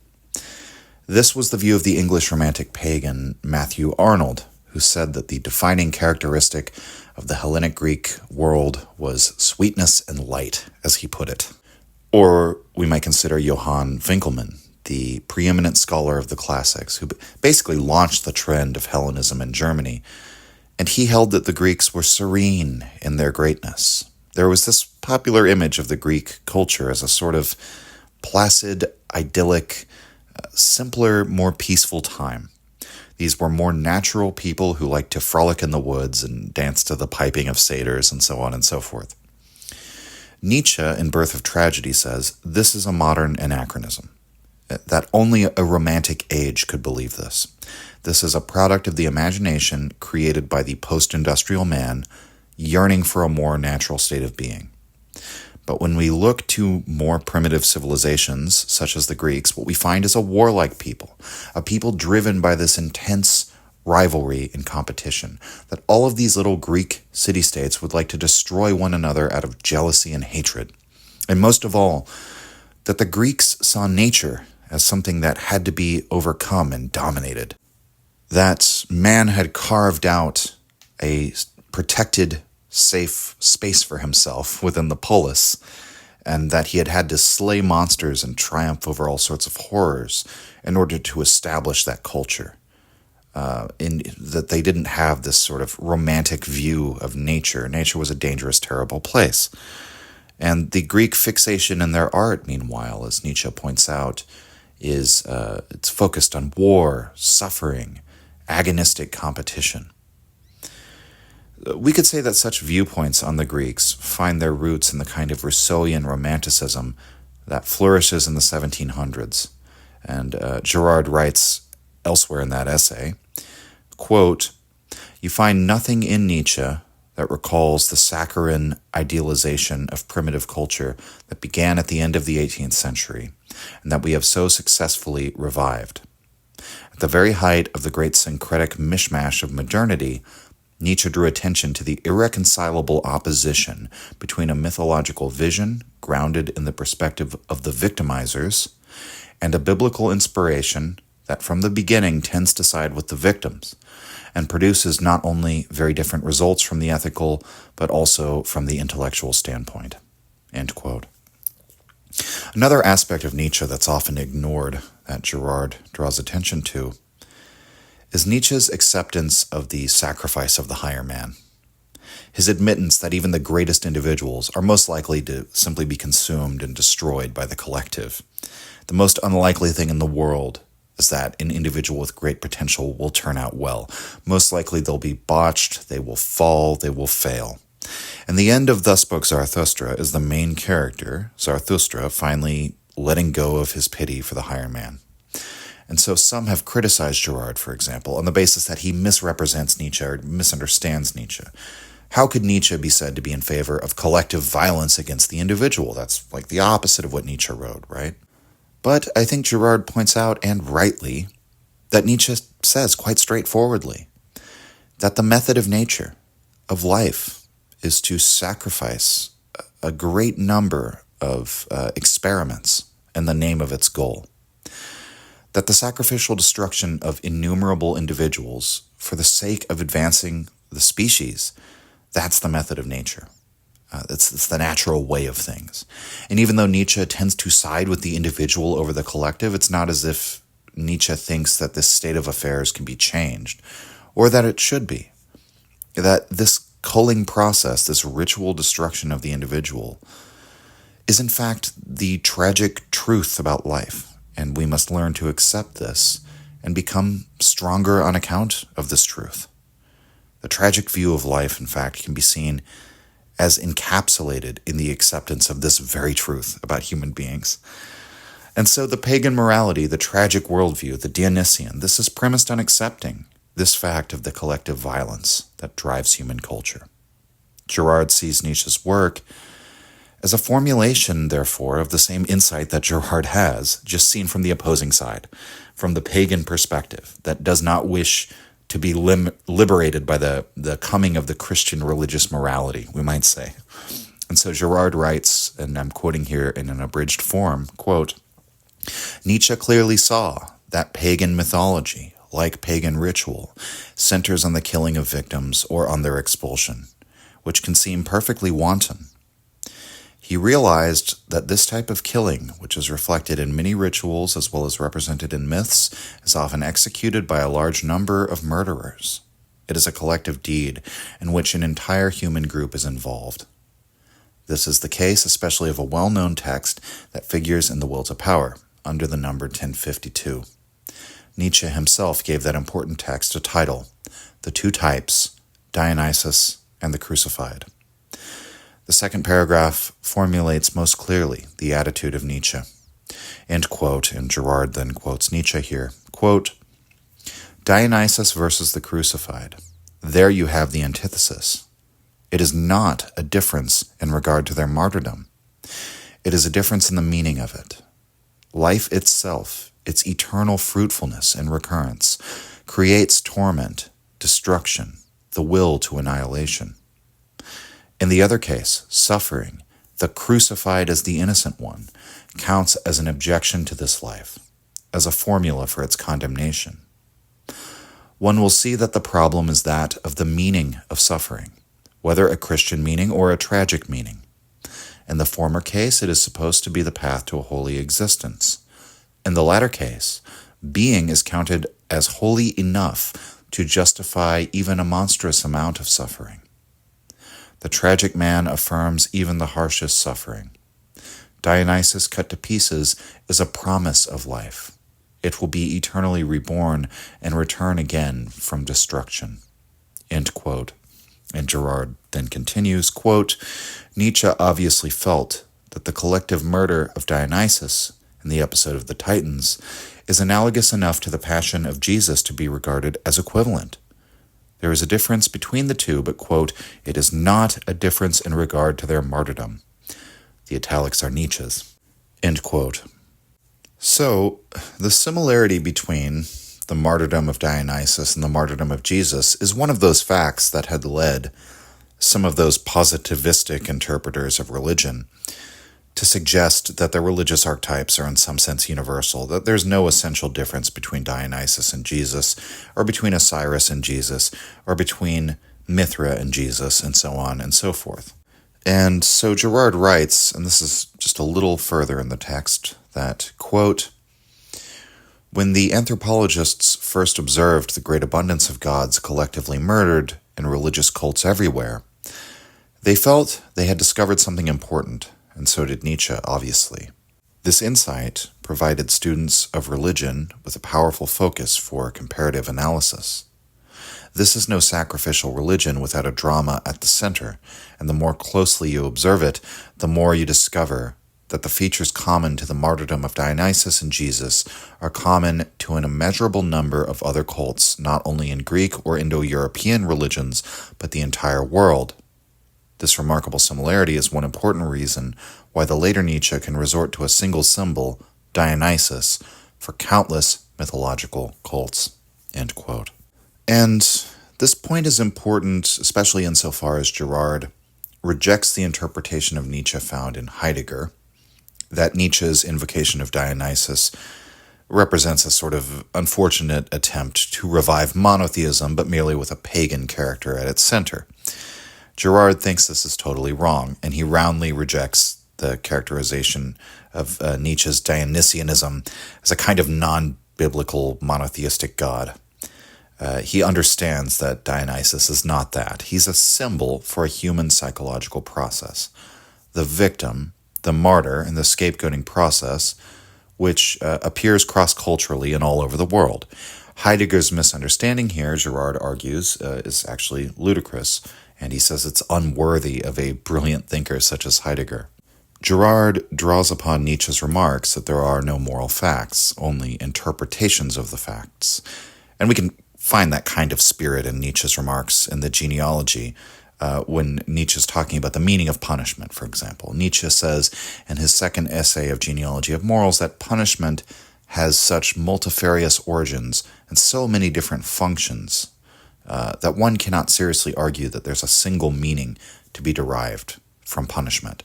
This was the view of the English Romantic pagan Matthew Arnold, who said that the defining characteristic of the Hellenic Greek world was sweetness and light, as he put it. Or we might consider Johann Winckelmann, the preeminent scholar of the classics, who basically launched the trend of Hellenism in Germany, And he held that the Greeks were serene in their greatness. There was this popular image of the Greek culture as a sort of placid, idyllic, simpler, more peaceful time. These were more natural people who liked to frolic in the woods and dance to the piping of satyrs and so on and so forth. Nietzsche, in Birth of Tragedy, says, this is a modern anachronism, that only a romantic age could believe this. This is a product of the imagination created by the post-industrial man yearning for a more natural state of being. But when we look to more primitive civilizations, such as the Greeks, what we find is a warlike people, a people driven by this intense rivalry and competition, that all of these little Greek city-states would like to destroy one another out of jealousy and hatred. And most of all, that the Greeks saw nature as something that had to be overcome and dominated. That man had carved out a protected, safe space for himself within the polis, and that he had to slay monsters and triumph over all sorts of horrors in order to establish that culture. In that they didn't have this sort of romantic view of nature. Nature was a dangerous, terrible place. And the Greek fixation in their art, meanwhile, as Nietzsche points out, is it's focused on war, suffering, agonistic competition. We could say that such viewpoints on the Greeks find their roots in the kind of Rousseauian romanticism that flourishes in the 1700s. And Girard writes elsewhere in that essay, quote, "You find nothing in Nietzsche that recalls the saccharine idealization of primitive culture that began at the end of the 18th century, and that we have so successfully revived. At the very height of the great syncretic mishmash of modernity, Nietzsche drew attention to the irreconcilable opposition between a mythological vision grounded in the perspective of the victimizers and a biblical inspiration that from the beginning tends to side with the victims and produces not only very different results from the ethical, but also from the intellectual standpoint." End quote. Another aspect of Nietzsche that's often ignored, that Girard draws attention to, is Nietzsche's acceptance of the sacrifice of the higher man. His admittance that even the greatest individuals are most likely to simply be consumed and destroyed by the collective. The most unlikely thing in the world is that an individual with great potential will turn out well. Most likely they'll be botched, they will fall, they will fail. And the end of Thus Spoke Zarathustra is the main character, Zarathustra, finally letting go of his pity for the higher man. And so some have criticized Girard, for example, on the basis that he misrepresents Nietzsche or misunderstands Nietzsche. How could Nietzsche be said to be in favor of collective violence against the individual? That's like the opposite of what Nietzsche wrote, right? But I think Girard points out, and rightly, that Nietzsche says quite straightforwardly that the method of nature, of life, is to sacrifice a great number of experiments in the name of its goal. That the sacrificial destruction of innumerable individuals for the sake of advancing the species, that's the method of nature. It's the natural way of things. And even though Nietzsche tends to side with the individual over the collective, it's not as if Nietzsche thinks that this state of affairs can be changed, or that it should be. That this culling process, this ritual destruction of the individual, is in fact the tragic truth about life. And we must learn to accept this and become stronger on account of this truth. The tragic view of life, in fact, can be seen as encapsulated in the acceptance of this very truth about human beings. And so the pagan morality, the tragic worldview, the Dionysian, this is premised on accepting this fact of the collective violence that drives human culture. Girard sees Nietzsche's work as a formulation, therefore, of the same insight that Girard has, just seen from the opposing side, from the pagan perspective, that does not wish to be liberated by the coming of the Christian religious morality, we might say. And so Girard writes, and I'm quoting here in an abridged form, quote, "Nietzsche clearly saw that pagan mythology, like pagan ritual, centers on the killing of victims or on their expulsion, which can seem perfectly wanton. He realized that this type of killing, which is reflected in many rituals as well as represented in myths, is often executed by a large number of murderers. It is a collective deed in which an entire human group is involved. This is the case especially of a well-known text that figures in the Will to Power, under the number 1052. Nietzsche himself gave that important text a title, The Two Types, Dionysus and the Crucified. The second paragraph formulates most clearly the attitude of Nietzsche. End quote, and Girard then quotes Nietzsche here. Quote, Dionysus versus the Crucified. There you have the antithesis. It is not a difference in regard to their martyrdom. It is a difference in the meaning of it. Life itself, its eternal fruitfulness and recurrence, creates torment, destruction, the will to annihilation. In the other case, suffering, the crucified as the innocent one, counts as an objection to this life, as a formula for its condemnation. One will see that the problem is that of the meaning of suffering, whether a Christian meaning or a tragic meaning. In the former case, it is supposed to be the path to a holy existence. In the latter case, being is counted as holy enough to justify even a monstrous amount of suffering. The tragic man affirms even the harshest suffering. Dionysus cut to pieces is a promise of life. It will be eternally reborn and return again from destruction. End quote. And Girard then continues, quote, Nietzsche obviously felt that the collective murder of Dionysus in the episode of the Titans is analogous enough to the passion of Jesus to be regarded as equivalent. There is a difference between the two, but, quote, it is not a difference in regard to their martyrdom. The italics are Nietzsche's. End quote. So, the similarity between the martyrdom of Dionysus and the martyrdom of Jesus is one of those facts that had led some of those positivistic interpreters of religion to suggest that the religious archetypes are in some sense universal, that there's no essential difference between Dionysus and Jesus, or between Osiris and Jesus, or between Mithra and Jesus, and so on and so forth. And so Girard writes, and this is just a little further in the text, that, quote, when the anthropologists first observed the great abundance of gods collectively murdered in religious cults everywhere, they felt they had discovered something important, and so did Nietzsche, obviously. This insight provided students of religion with a powerful focus for comparative analysis. This is no sacrificial religion without a drama at the center, and the more closely you observe it, the more you discover that the features common to the martyrdom of Dionysus and Jesus are common to an immeasurable number of other cults, not only in Greek or Indo-European religions, but the entire world. This remarkable similarity is one important reason why the later Nietzsche can resort to a single symbol, Dionysus, for countless mythological cults. End quote. And this point is important, especially insofar as Girard rejects the interpretation of Nietzsche found in Heidegger, that Nietzsche's invocation of Dionysus represents a sort of unfortunate attempt to revive monotheism, but merely with a pagan character at its center. Girard thinks this is totally wrong, and he roundly rejects the characterization of Nietzsche's Dionysianism as a kind of non-biblical monotheistic god. He understands that Dionysus is not that. He's a symbol for a human psychological process. The victim, the martyr, and the scapegoating process, which appears cross-culturally and all over the world. Heidegger's misunderstanding here, Girard argues, is actually ludicrous, and he says it's unworthy of a brilliant thinker such as Heidegger. Girard draws upon Nietzsche's remarks that there are no moral facts, only interpretations of the facts. And we can find that kind of spirit in Nietzsche's remarks in the genealogy, when Nietzsche's talking about the meaning of punishment, for example. Nietzsche says in his second essay of Genealogy of Morals that punishment has such multifarious origins and so many different functions that one cannot seriously argue that there's a single meaning to be derived from punishment.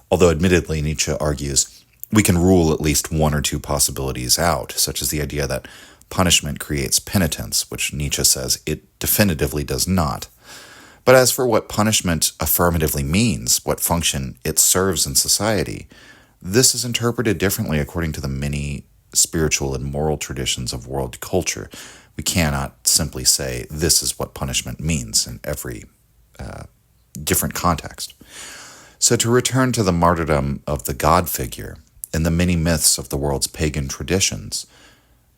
Although admittedly, Nietzsche argues we can rule at least one or two possibilities out, such as the idea that punishment creates penitence, which Nietzsche says it definitively does not. But as for what punishment affirmatively means, what function it serves in society, this is interpreted differently according to the many spiritual and moral traditions of world culture. We cannot simply say this is what punishment means in every different context. So to return to the martyrdom of the God figure in the many myths of the world's pagan traditions,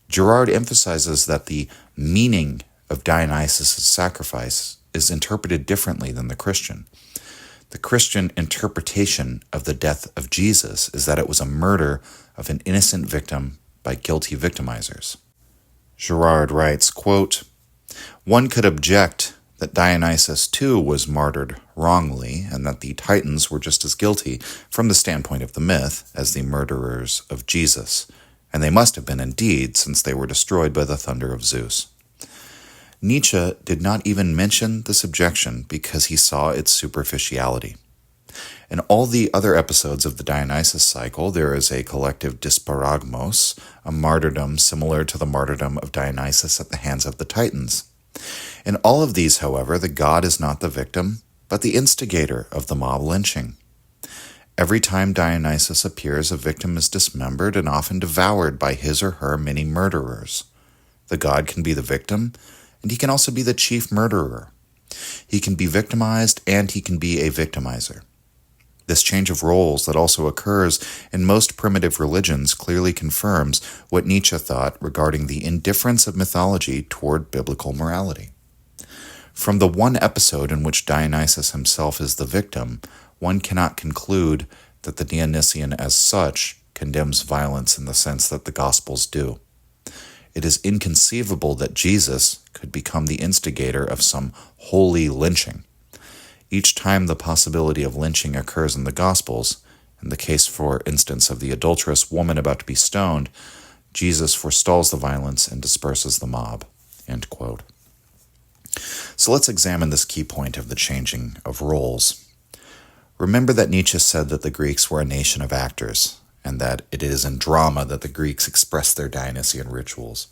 Girard emphasizes that the meaning of Dionysus' sacrifice is interpreted differently than the Christian. The Christian interpretation of the death of Jesus is that it was a murder of an innocent victim by guilty victimizers. Girard writes, quote, "One could object that Dionysus too was martyred wrongly, and that the Titans were just as guilty from the standpoint of the myth as the murderers of Jesus, and they must have been indeed, since they were destroyed by the thunder of Zeus. Nietzsche did not even mention this objection because he saw its superficiality. In all the other episodes of the Dionysus cycle, there is a collective disparagmos, a martyrdom similar to the martyrdom of Dionysus at the hands of the Titans. In all of these, however, the god is not the victim, but the instigator of the mob lynching. Every time Dionysus appears, a victim is dismembered and often devoured by his or her many murderers. The god can be the victim, and he can also be the chief murderer. He can be victimized, and he can be a victimizer. This change of roles that also occurs in most primitive religions clearly confirms what Nietzsche thought regarding the indifference of mythology toward biblical morality. From the one episode in which Dionysus himself is the victim, one cannot conclude that the Dionysian as such condemns violence in the sense that the Gospels do. It is inconceivable that Jesus could become the instigator of some holy lynching. Each time the possibility of lynching occurs in the Gospels, in the case, for instance, of the adulterous woman about to be stoned, Jesus forestalls the violence and disperses the mob." End quote. So let's examine this key point of the changing of roles. Remember that Nietzsche said that the Greeks were a nation of actors, and that it is in drama that the Greeks express their Dionysian rituals.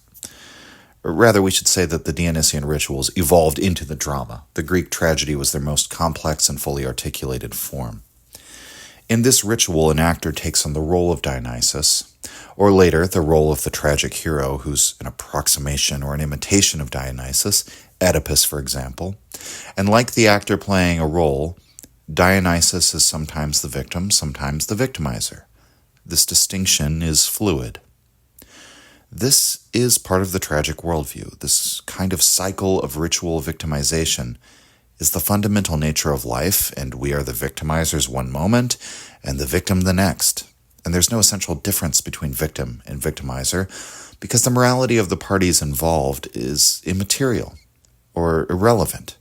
Or rather, we should say that the Dionysian rituals evolved into the drama. The Greek tragedy was their most complex and fully articulated form. In this ritual, an actor takes on the role of Dionysus, or later, the role of the tragic hero who's an approximation or an imitation of Dionysus, Oedipus, for example. And like the actor playing a role, Dionysus is sometimes the victim, sometimes the victimizer. This distinction is fluid. This is part of the tragic worldview. This kind of cycle of ritual victimization is the fundamental nature of life, and we are the victimizers one moment and the victim the next. And there's no essential difference between victim and victimizer because the morality of the parties involved is immaterial or irrelevant.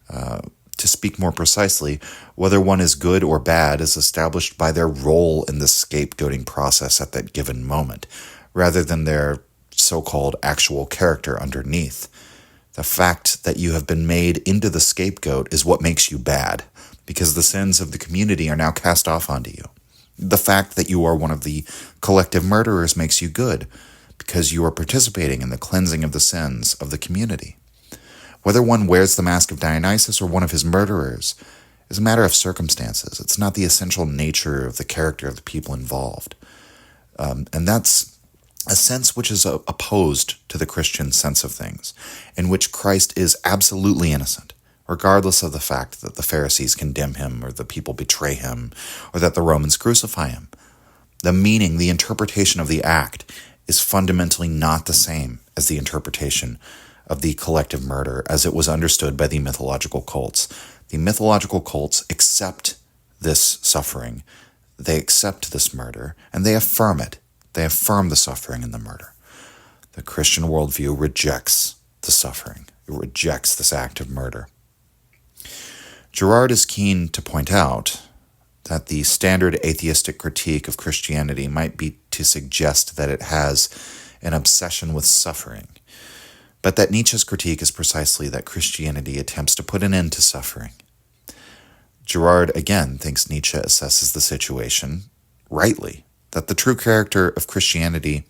To speak more precisely, whether one is good or bad is established by their role in the scapegoating process at that given moment, rather than their so-called actual character underneath. The fact that you have been made into the scapegoat is what makes you bad, because the sins of the community are now cast off onto you. The fact that you are one of the collective murderers makes you good, because you are participating in the cleansing of the sins of the community. Whether one wears the mask of Dionysus or one of his murderers is a matter of circumstances. It's not the essential nature of the character of the people involved. And that's a sense which is opposed to the Christian sense of things, in which Christ is absolutely innocent, regardless of the fact that the Pharisees condemn him or the people betray him or that the Romans crucify him. The meaning, the interpretation of the act is fundamentally not the same as the interpretation of the collective murder as it was understood by the mythological cults. The mythological cults accept this suffering, they accept this murder, and they affirm it. They affirm the suffering and the murder. The Christian worldview rejects the suffering. It rejects this act of murder. Girard is keen to point out that the standard atheistic critique of Christianity might be to suggest that it has an obsession with suffering, but that Nietzsche's critique is precisely that Christianity attempts to put an end to suffering. Girard again thinks Nietzsche assesses the situation rightly, that the true character of Christianity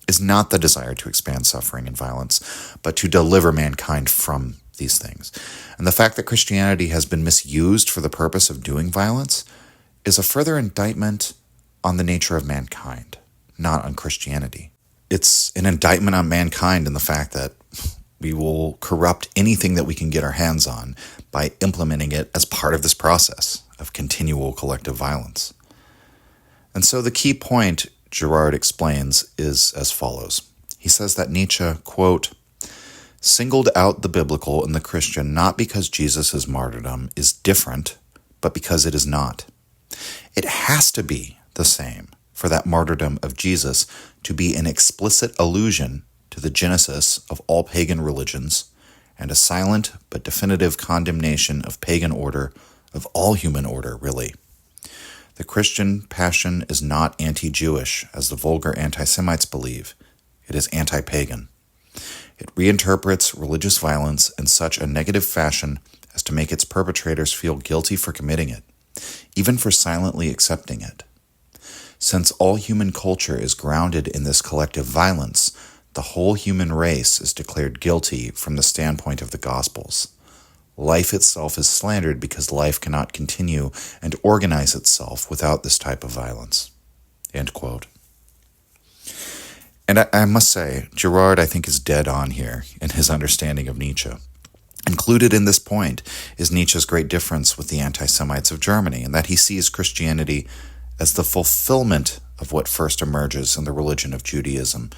is not the desire to expand suffering and violence, but to deliver mankind from these things. And the fact that Christianity has been misused for the purpose of doing violence is a further indictment on the nature of mankind, not on Christianity. it's an indictment on mankind in the fact that we will corrupt anything that we can get our hands on by implementing it as part of this process of continual collective violence. And so the key point Girard explains is as follows. He says that Nietzsche, quote, singled out the biblical and the Christian not because Jesus' martyrdom is different, but because it is not. It has to be the same for that martyrdom of Jesus to be an explicit allusion to the genesis of all pagan religions and a silent but definitive condemnation of pagan order, of all human order, really. The Christian passion is not anti-Jewish, as the vulgar anti-Semites believe. It is anti-pagan. It reinterprets religious violence in such a negative fashion as to make its perpetrators feel guilty for committing it, even for silently accepting it. Since all human culture is grounded in this collective violence, the whole human race is declared guilty from the standpoint of the Gospels. Life itself is slandered because life cannot continue and organize itself without this type of violence. End quote. And I must say, Girard, I think, is dead on here in his understanding of Nietzsche. Included in this point is Nietzsche's great difference with the anti-Semites of Germany, in that he sees Christianity as the fulfillment of what first emerges in the religion of Judaism,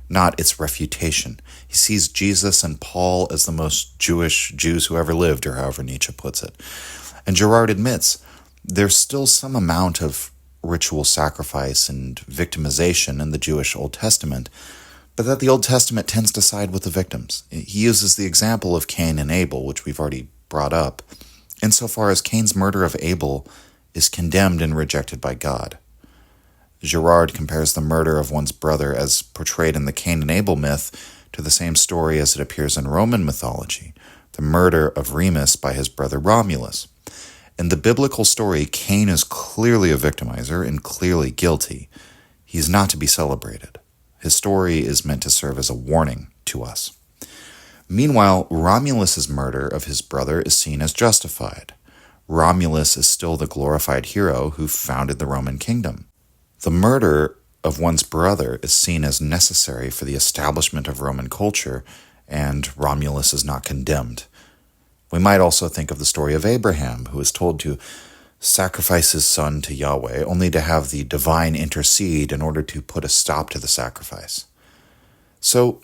not its refutation. He sees Jesus and Paul as the most Jewish Jews who ever lived, or however Nietzsche puts it. And Girard admits there's still some amount of ritual sacrifice and victimization in the Jewish Old Testament, but that the Old Testament tends to side with the victims. He uses the example of Cain and Abel, which we've already brought up, insofar as Cain's murder of Abel is condemned and rejected by God. Girard compares the murder of one's brother as portrayed in the Cain and Abel myth to the same story as it appears in Roman mythology, the murder of Remus by his brother Romulus. In the biblical story, Cain is clearly a victimizer and clearly guilty. He is not to be celebrated. His story is meant to serve as a warning to us. Meanwhile, Romulus's murder of his brother is seen as justified. Romulus is still the glorified hero who founded the Roman kingdom. The murder of one's brother is seen as necessary for the establishment of Roman culture, and Romulus is not condemned. We might also think of the story of Abraham, who is told to sacrifice his son to Yahweh, only to have the divine intercede in order to put a stop to the sacrifice. So,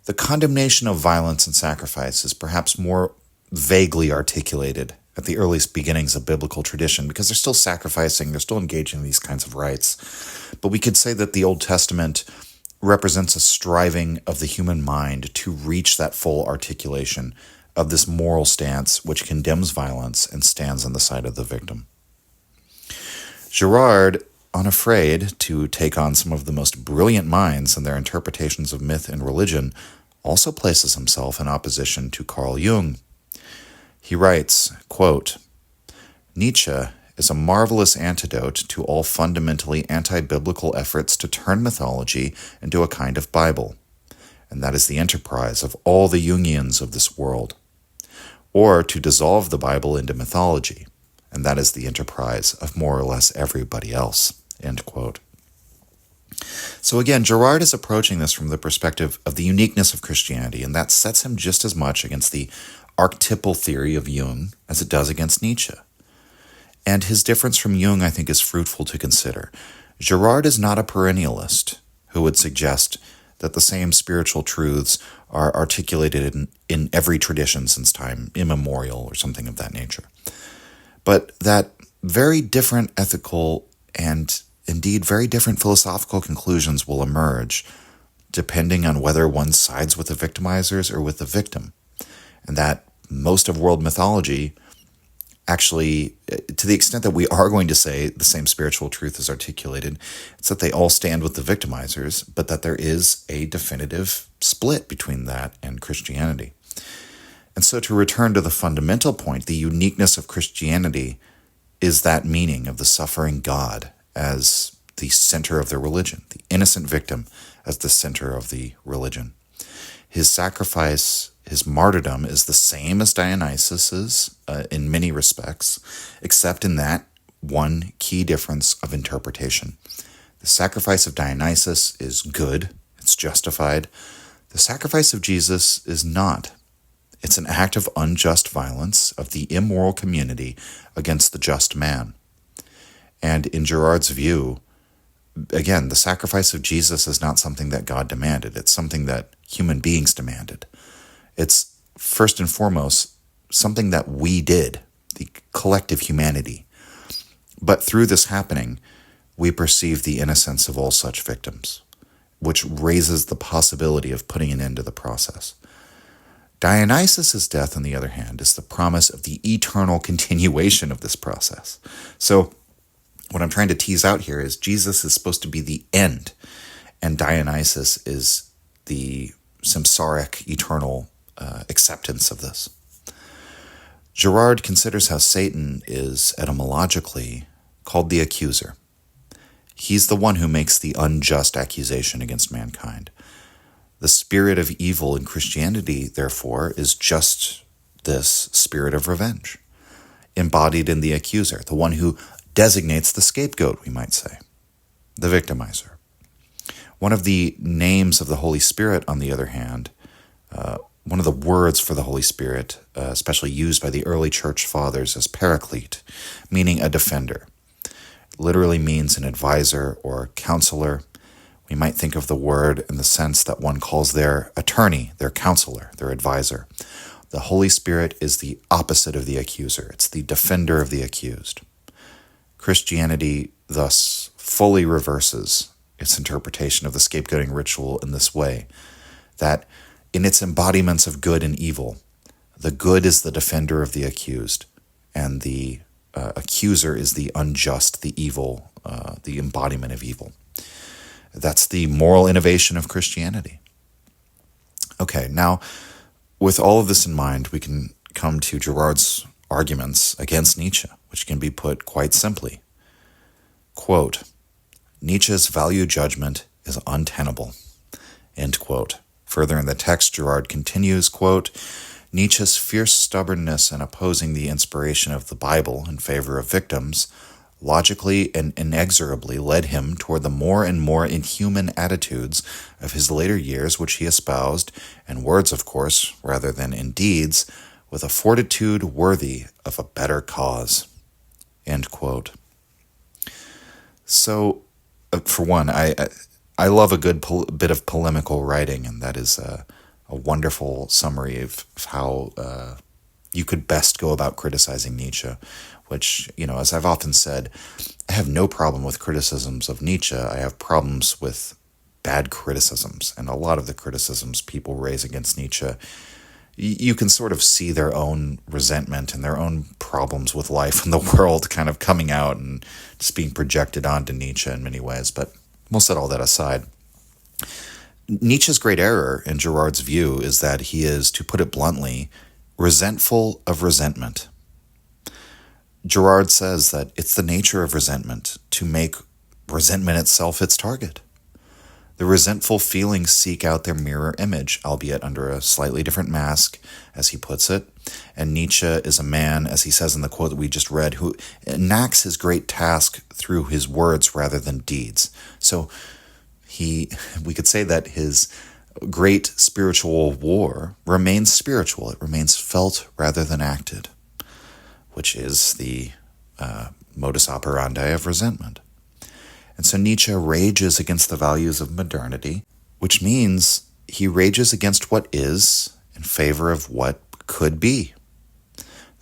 the condemnation of violence and sacrifice is perhaps more vaguely articulated at the earliest beginnings of biblical tradition, because they're still sacrificing, they're still engaging in these kinds of rites. But we could say that the Old Testament represents a striving of the human mind to reach that full articulation of this moral stance which condemns violence and stands on the side of the victim. Girard, unafraid to take on some of the most brilliant minds in their interpretations of myth and religion, also places himself in opposition to Carl Jung. He writes, quote, Nietzsche is a marvelous antidote to all fundamentally anti-biblical efforts to turn mythology into a kind of Bible, and that is the enterprise of all the Jungians of this world, or to dissolve the Bible into mythology, and that is the enterprise of more or less everybody else, end quote. So again, Girard is approaching this from the perspective of the uniqueness of Christianity, and that sets him just as much against the archetypal theory of Jung as it does against Nietzsche. And his difference from Jung, I think, is fruitful to consider. Girard is not a perennialist who would suggest that the same spiritual truths are articulated in every tradition since time immemorial or something of that nature. But that very different ethical and indeed very different philosophical conclusions will emerge depending on whether one sides with the victimizers or with the victim. And that most of world mythology actually, to the extent that we are going to say the same spiritual truth is articulated, it's that they all stand with the victimizers, but that there is a definitive split between that and Christianity. And so to return to the fundamental point, the uniqueness of Christianity is that meaning of the suffering God as the center of the religion, the innocent victim as the center of the religion. His sacrifice, his martyrdom is the same as Dionysus's in many respects, except in that one key difference of interpretation. The sacrifice of Dionysus is good, it's it's justified. The sacrifice of Jesus is not. It's an act of unjust violence of the immoral community against the just man. And in Girard's view, again, the sacrifice of Jesus is not something that God demanded. It's something that human beings demanded. It's first and foremost something that we did, the collective humanity. But through this happening, we perceive the innocence of all such victims, which raises the possibility of putting an end to the process. Dionysus' death, on the other hand, is the promise of the eternal continuation of this process. So what I'm trying to tease out here is Jesus is supposed to be the end, and Dionysus is the samsaric, eternal acceptance of this. Girard considers how Satan is, etymologically, called the accuser. He's the one who makes the unjust accusation against mankind. The spirit of evil in Christianity, therefore, is just this spirit of revenge, embodied in the accuser, the one who designates the scapegoat, we might say, the victimizer. One of the names of the Holy Spirit, on the other hand, one of the words for the Holy Spirit, especially used by the early church fathers, is paraclete, meaning a defender. It literally means an advisor or counselor. We might think of the word in the sense that one calls their attorney, their counselor, their advisor. The Holy Spirit is the opposite of the accuser. It's the defender of the accused. Christianity thus fully reverses its interpretation of the scapegoating ritual in this way, that in its embodiments of good and evil, the good is the defender of the accused, and the accuser is the unjust, the evil, the embodiment of evil. That's the moral innovation of Christianity. Okay, now, with all of this in mind, we can come to Girard's arguments against Nietzsche, which can be put quite simply. Quote, Nietzsche's value judgment is untenable. End quote. Further in the text, Girard continues, quote, Nietzsche's fierce stubbornness in opposing the inspiration of the Bible in favor of victims logically and inexorably led him toward the more and more inhuman attitudes of his later years, which he espoused, in words, of course, rather than in deeds, with a fortitude worthy of a better cause. End quote. So, for one, I love a good bit of polemical writing, and that is a wonderful summary of how you could best go about criticizing Nietzsche, which, as I've often said, I have no problem with criticisms of Nietzsche. I have problems with bad criticisms, and a lot of the criticisms people raise against Nietzsche, you can sort of see their own resentment and their own problems with life and the world kind of coming out and just being projected onto Nietzsche in many ways, but we'll set all that aside. Nietzsche's great error, in Girard's view, is that he is, to put it bluntly, resentful of resentment. Girard says that it's the nature of resentment to make resentment itself its target. The resentful feelings seek out their mirror image, albeit under a slightly different mask, as he puts it. And Nietzsche is a man, as he says in the quote that we just read, who enacts his great task through his words rather than deeds. So we could say that his great spiritual war remains spiritual. It remains felt rather than acted, which is the modus operandi of resentment. And so Nietzsche rages against the values of modernity, which means he rages against what is in favor of what could be,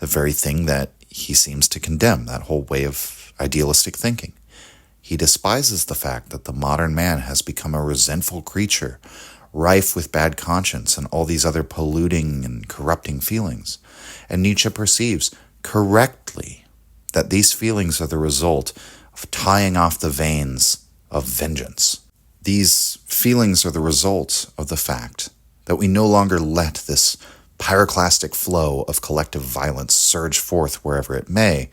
the very thing that he seems to condemn, that whole way of idealistic thinking. He despises the fact that the modern man has become a resentful creature, rife with bad conscience and all these other polluting and corrupting feelings. And Nietzsche perceives correctly that these feelings are the result of tying off the veins of vengeance. These feelings are the result of the fact that we no longer let this pyroclastic flow of collective violence surge forth wherever it may,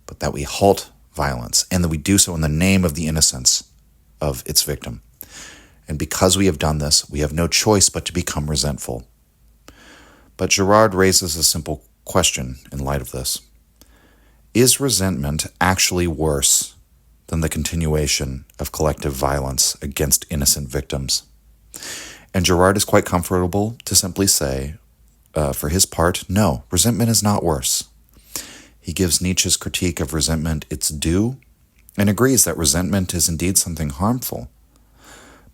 but that we halt violence, and that we do so in the name of the innocence of its victim. And because we have done this, we have no choice but to become resentful. But Girard raises a simple question in light of this. Is resentment actually worse than the continuation of collective violence against innocent victims? And Girard is quite comfortable to simply say, for his part, no, resentment is not worse. He gives Nietzsche's critique of resentment its due and agrees that resentment is indeed something harmful.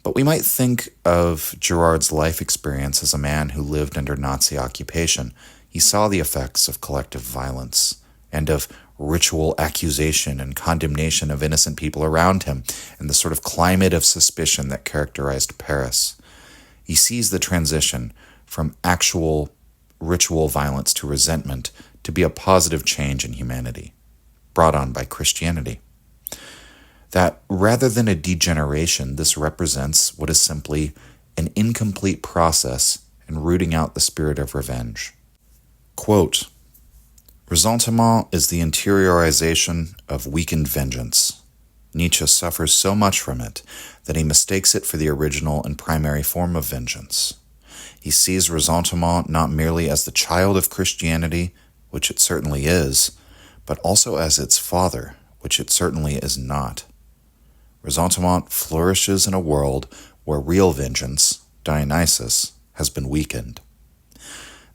But we might think of Girard's life experience as a man who lived under Nazi occupation. He saw the effects of collective violence and of ritual accusation and condemnation of innocent people around him and the sort of climate of suspicion that characterized Paris. He sees the transition from actual ritual violence to resentment to be a positive change in humanity, brought on by Christianity. That rather than a degeneration, this represents what is simply an incomplete process in rooting out the spirit of revenge. Quote, "Ressentiment is the interiorization of weakened vengeance. Nietzsche suffers so much from it that he mistakes it for the original and primary form of vengeance. He sees ressentiment not merely as the child of Christianity, which it certainly is, but also as its father, which it certainly is not. Ressentiment flourishes in a world where real vengeance, Dionysus, has been weakened.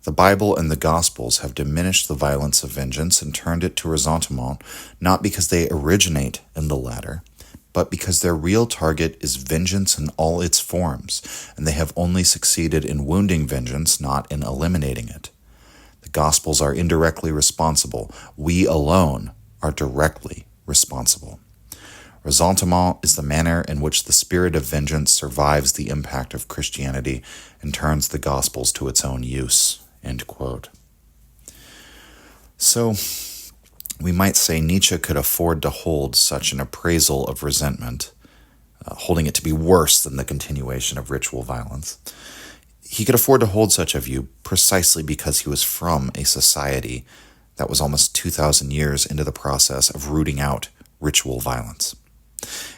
The Bible and the Gospels have diminished the violence of vengeance and turned it to ressentiment, not because they originate in the latter, but because their real target is vengeance in all its forms, and they have only succeeded in wounding vengeance, not in eliminating it. The Gospels are indirectly responsible. We alone are directly responsible. Ressentiment is the manner in which the spirit of vengeance survives the impact of Christianity and turns the Gospels to its own use." End quote. So, we might say Nietzsche could afford to hold such an appraisal of resentment, holding it to be worse than the continuation of ritual violence. He could afford to hold such a view precisely because he was from a society that was almost 2,000 years into the process of rooting out ritual violence.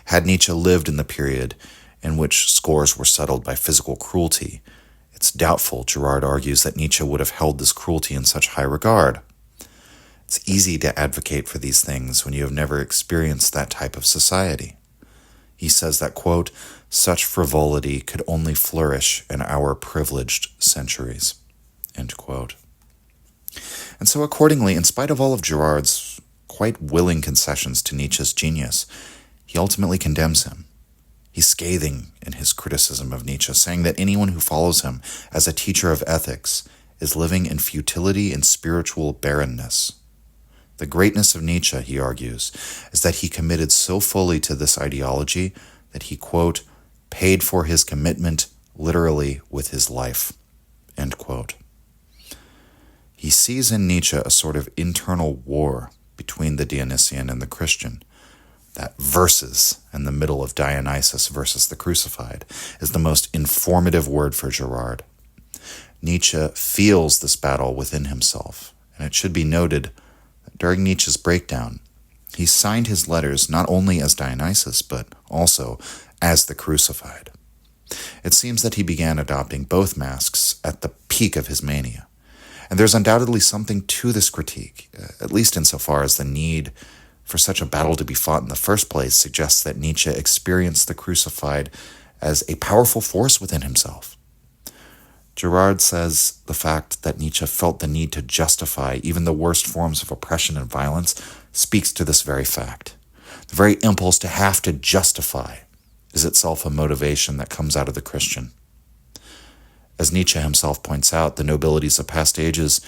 Had Nietzsche lived in the period in which scores were settled by physical cruelty, it's doubtful, Girard argues, that Nietzsche would have held this cruelty in such high regard. It's easy to advocate for these things when you have never experienced that type of society. He says that, quote, "Such frivolity could only flourish in our privileged centuries," end quote. And so accordingly, in spite of all of Girard's quite willing concessions to Nietzsche's genius, he ultimately condemns him. He's scathing in his criticism of Nietzsche, saying that anyone who follows him as a teacher of ethics is living in futility and spiritual barrenness. The greatness of Nietzsche, he argues, is that he committed so fully to this ideology that he, quote, "paid for his commitment literally with his life," end quote. He sees in Nietzsche a sort of internal war between the Dionysian and the Christian. That verses in the middle of Dionysus versus the crucified is the most informative word for Girard. Nietzsche feels this battle within himself, and it should be noted that during Nietzsche's breakdown, he signed his letters not only as Dionysus, but also as the crucified. It seems that he began adopting both masks at the peak of his mania. And there's undoubtedly something to this critique, at least insofar as the need for such a battle to be fought in the first place suggests that Nietzsche experienced the crucified as a powerful force within himself. Girard says the fact that Nietzsche felt the need to justify even the worst forms of oppression and violence speaks to this very fact. The very impulse to have to justify is itself a motivation that comes out of the Christian. As Nietzsche himself points out, the nobilities of past ages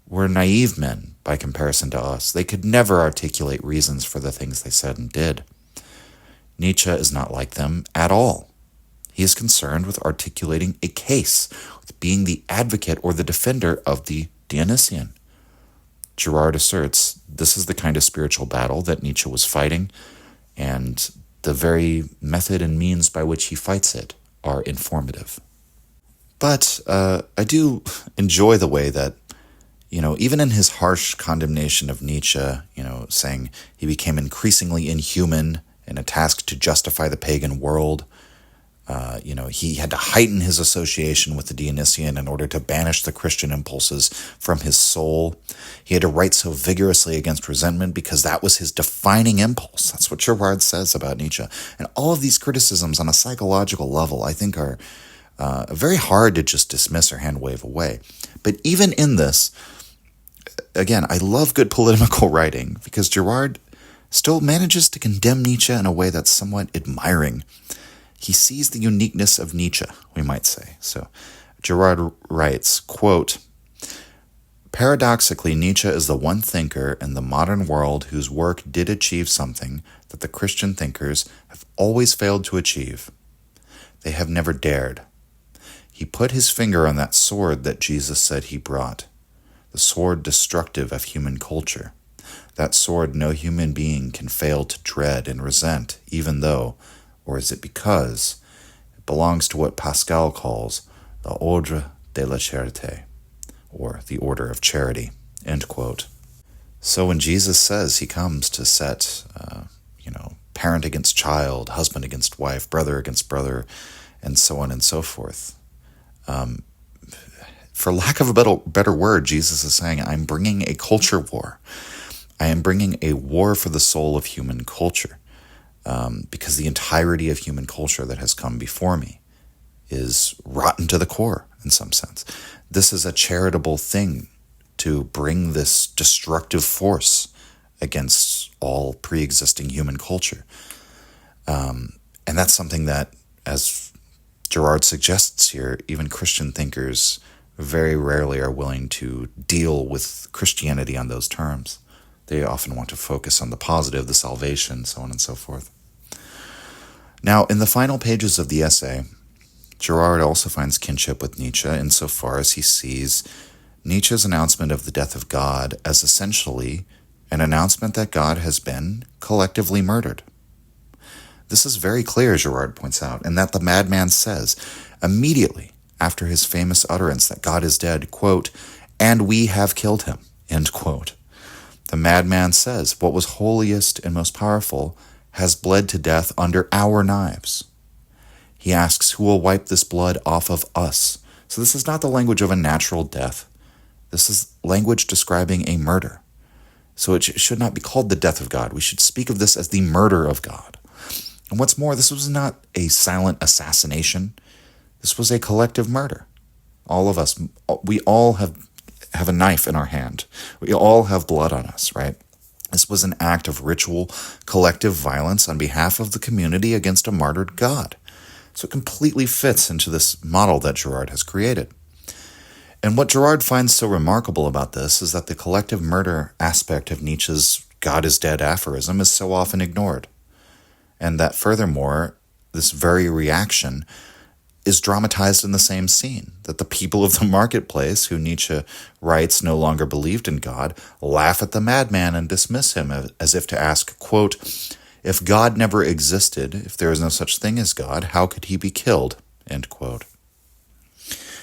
were naive men by comparison to us. They could never articulate reasons for the things they said and did. Nietzsche is not like them at all. He is concerned with articulating a case, with being the advocate or the defender of the Dionysian. Girard asserts this is the kind of spiritual battle that Nietzsche was fighting, and the very method and means by which he fights it are informative. But I do enjoy the way that, even in his harsh condemnation of Nietzsche, saying he became increasingly inhuman in a task to justify the pagan world, he had to heighten his association with the Dionysian in order to banish the Christian impulses from his soul. He had to write so vigorously against resentment because that was his defining impulse. That's what Girard says about Nietzsche. And all of these criticisms on a psychological level, I think, are very hard to just dismiss or hand wave away. But even in this, again, I love good polemical writing because Girard still manages to condemn Nietzsche in a way that's somewhat admiring. He sees the uniqueness of Nietzsche, we might say. So Girard writes, quote, "Paradoxically, Nietzsche is the one thinker in the modern world whose work did achieve something that the Christian thinkers have always failed to achieve. They have never dared. He put his finger on that sword that Jesus said he brought, the sword destructive of human culture. That sword no human being can fail to dread and resent, even though, or is it because, it belongs to what Pascal calls the ordre de la charité, or the order of charity," end quote. So when Jesus says he comes to set, parent against child, husband against wife, brother against brother, and so on and so forth, for lack of a better word, Jesus is saying, I'm bringing a culture war. I am bringing a war for the soul of human culture, because the entirety of human culture that has come before me is rotten to the core in some sense. This is a charitable thing to bring this destructive force against all pre-existing human culture. And that's something that, as Girard suggests here, even Christian thinkers very rarely are willing to deal with Christianity on those terms. They often want to focus on the positive, the salvation, so on and so forth. Now, in the final pages of the essay, Girard also finds kinship with Nietzsche insofar as he sees Nietzsche's announcement of the death of God as essentially an announcement that God has been collectively murdered. This is very clear, Girard points out, in that the madman says, immediately after his famous utterance that God is dead, quote, "and we have killed him," end quote. The madman says, what was holiest and most powerful has bled to death under our knives. He asks, who will wipe this blood off of us? So this is not the language of a natural death. This is language describing a murder. So it should not be called the death of God. We should speak of this as the murder of God. And what's more, this was not a silent assassination. This was a collective murder. All of us, we all have a knife in our hand. We all have blood on us, right? This was an act of ritual, collective violence on behalf of the community against a martyred God. So it completely fits into this model that Girard has created. And what Girard finds so remarkable about this is that the collective murder aspect of Nietzsche's God is dead aphorism is so often ignored. And that furthermore, this very reaction is dramatized in the same scene, that the people of the marketplace, who Nietzsche writes no longer believed in God, laugh at the madman and dismiss him as if to ask, quote, if God never existed, if there is no such thing as God, how could he be killed, end quote.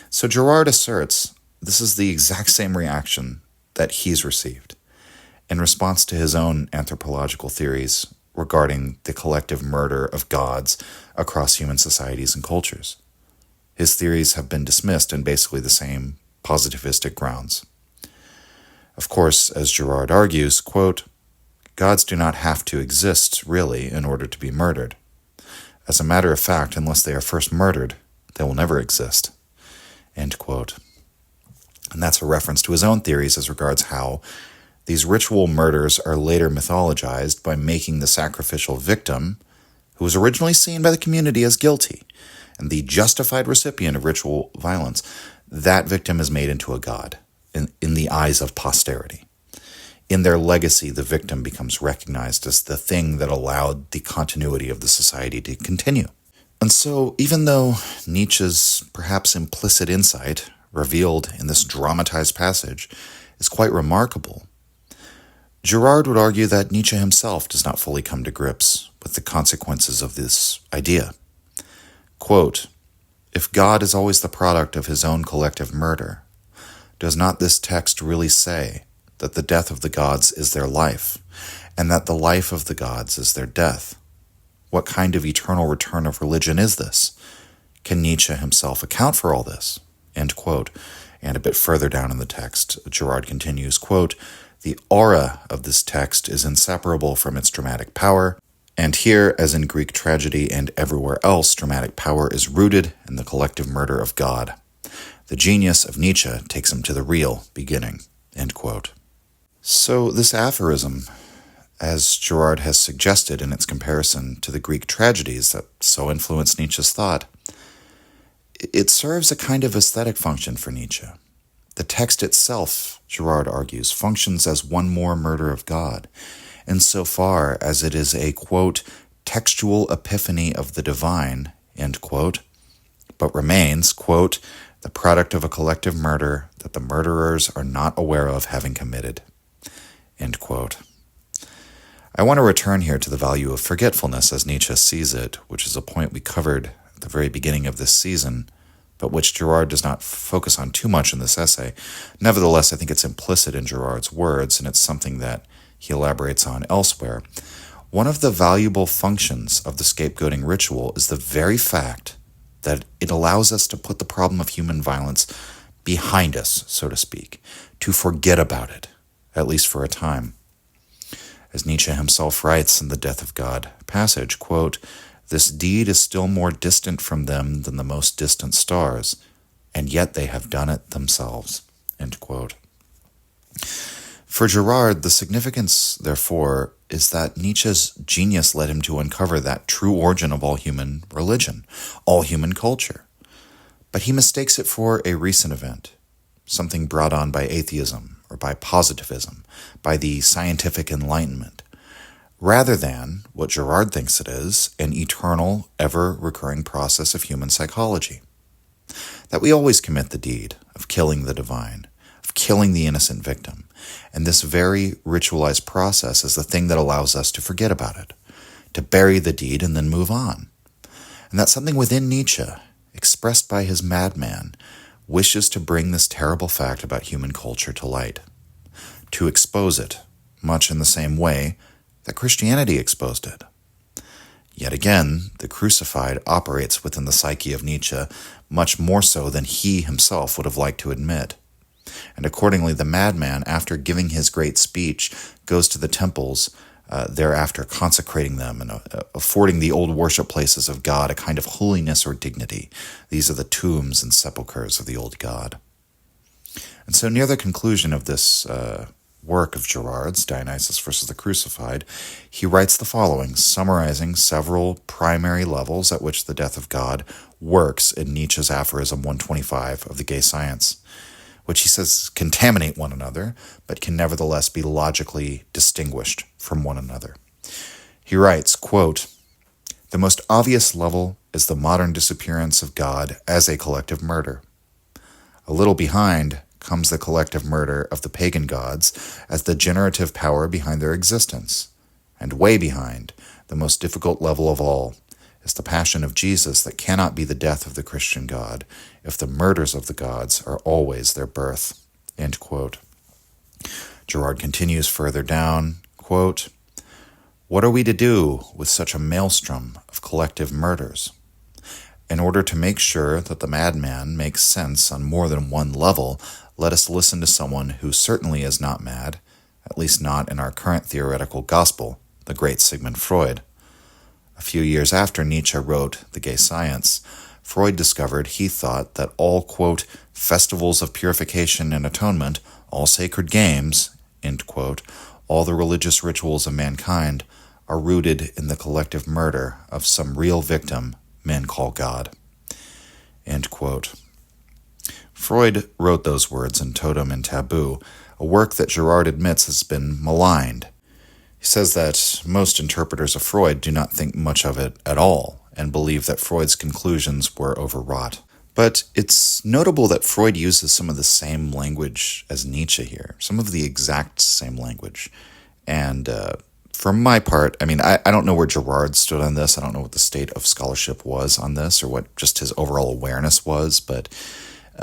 So Girard asserts this is the exact same reaction that he's received in response to his own anthropological theories regarding the collective murder of gods across human societies and cultures. His theories have been dismissed in basically the same positivistic grounds. Of course, as Girard argues, quote, gods do not have to exist, really, in order to be murdered. As a matter of fact, unless they are first murdered, they will never exist, end quote. And that's a reference to his own theories as regards how these ritual murders are later mythologized by making the sacrificial victim, who was originally seen by the community as guilty, and the justified recipient of ritual violence, that victim is made into a god in the eyes of posterity. In their legacy, the victim becomes recognized as the thing that allowed the continuity of the society to continue. And so, even though Nietzsche's perhaps implicit insight, revealed in this dramatized passage, is quite remarkable, Girard would argue that Nietzsche himself does not fully come to grips with the consequences of this idea. Quote, if God is always the product of his own collective murder, does not this text really say that the death of the gods is their life, and that the life of the gods is their death? What kind of eternal return of religion is this? Can Nietzsche himself account for all this? End quote. And a bit further down in the text, Girard continues, quote, the aura of this text is inseparable from its dramatic power, And here, as in Greek tragedy and everywhere else, dramatic power is rooted in the collective murder of God. The genius of Nietzsche takes him to the real beginning." End quote. So this aphorism, as Girard has suggested in its comparison to the Greek tragedies that so influenced Nietzsche's thought, it serves a kind of aesthetic function for Nietzsche. The text itself, Girard argues, functions as one more murder of God, insofar as it is a, quote, textual epiphany of the divine, end quote, but remains, quote, the product of a collective murder that the murderers are not aware of having committed, end quote. I want to return here to the value of forgetfulness as Nietzsche sees it, which is a point we covered at the very beginning of this season, but which Girard does not focus on too much in this essay. Nevertheless, I think it's implicit in Girard's words, and it's something that he elaborates on elsewhere. One of the valuable functions of the scapegoating ritual is the very fact that it allows us to put the problem of human violence behind us, so to speak, to forget about it, at least for a time. As Nietzsche himself writes in the Death of God passage, quote, "This deed is still more distant from them than the most distant stars, and yet they have done it themselves." End quote. For Girard, the significance, therefore, is that Nietzsche's genius led him to uncover that true origin of all human religion, all human culture. But he mistakes it for a recent event, something brought on by atheism or by positivism, by the scientific enlightenment, rather than what Girard thinks it is, an eternal, ever-recurring process of human psychology. That we always commit the deed of killing the divine, of killing the innocent victim, and this very ritualized process is the thing that allows us to forget about it, to bury the deed and then move on. And that something within Nietzsche, expressed by his madman, wishes to bring this terrible fact about human culture to light, to expose it, much in the same way that Christianity exposed it. Yet again, the crucified operates within the psyche of Nietzsche much more so than he himself would have liked to admit. And accordingly, the madman, after giving his great speech, goes to the temples, thereafter consecrating them and affording the old worship places of God a kind of holiness or dignity. These are the tombs and sepulchres of the old God. And so near the conclusion of this work of Girard's, Dionysus versus the Crucified, he writes the following, summarizing several primary levels at which the death of God works in Nietzsche's aphorism 125 of the Gay Science, which he says contaminate one another, but can nevertheless be logically distinguished from one another. He writes, quote, "The most obvious level is the modern disappearance of God as a collective murder. A little behind comes the collective murder of the pagan gods as the generative power behind their existence. And way behind, the most difficult level of all, is the passion of Jesus that cannot be the death of the Christian God if the murders of the gods are always their birth." End quote. Girard continues further down, quote, "What are we to do with such a maelstrom of collective murders? In order to make sure that the madman makes sense on more than one level, let us listen to someone who certainly is not mad, at least not in our current theoretical gospel, the great Sigmund Freud. A few years after Nietzsche wrote The Gay Science, Freud discovered he thought that all, quote, festivals of purification and atonement, all sacred games, end quote, all the religious rituals of mankind are rooted in the collective murder of some real victim men call God." End quote. Freud wrote those words in Totem and Taboo, a work that Girard admits has been maligned. He says that most interpreters of Freud do not think much of it at all and believe that Freud's conclusions were overwrought. But it's notable that Freud uses some of the same language as Nietzsche here, some of the exact same language. And for my part, I mean, I don't know where Girard stood on this. I don't know what the state of scholarship was on this or what just his overall awareness was, but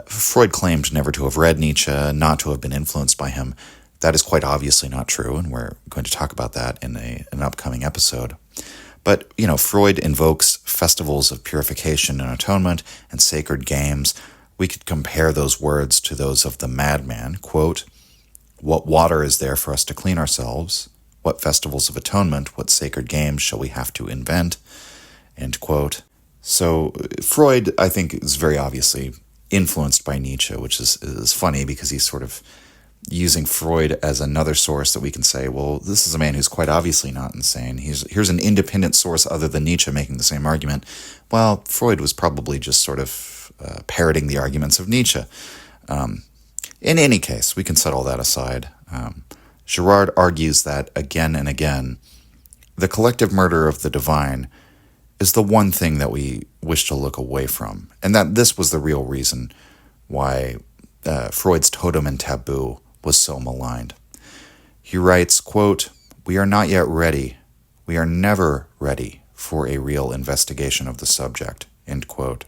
Freud claimed never to have read Nietzsche, not to have been influenced by him. That is quite obviously not true, and we're going to talk about that in an upcoming episode. But, Freud invokes festivals of purification and atonement and sacred games. We could compare those words to those of the madman, quote, "What water is there for us to clean ourselves? What festivals of atonement, what sacred games shall we have to invent? End quote. So Freud, I think, is very obviously influenced by Nietzsche, which is funny because he's sort of using Freud as another source that we can say, well, this is a man who's quite obviously not insane. Here's an independent source other than Nietzsche making the same argument. Well, Freud was probably just sort of parroting the arguments of Nietzsche. In any case, we can set all that aside. Girard argues that, again and again, the collective murder of the divine is the one thing that we wish to look away from, and that this was the real reason why Freud's totem and taboo was so maligned. He writes, quote, "We are not yet ready. We are never ready for a real investigation of the subject," end quote.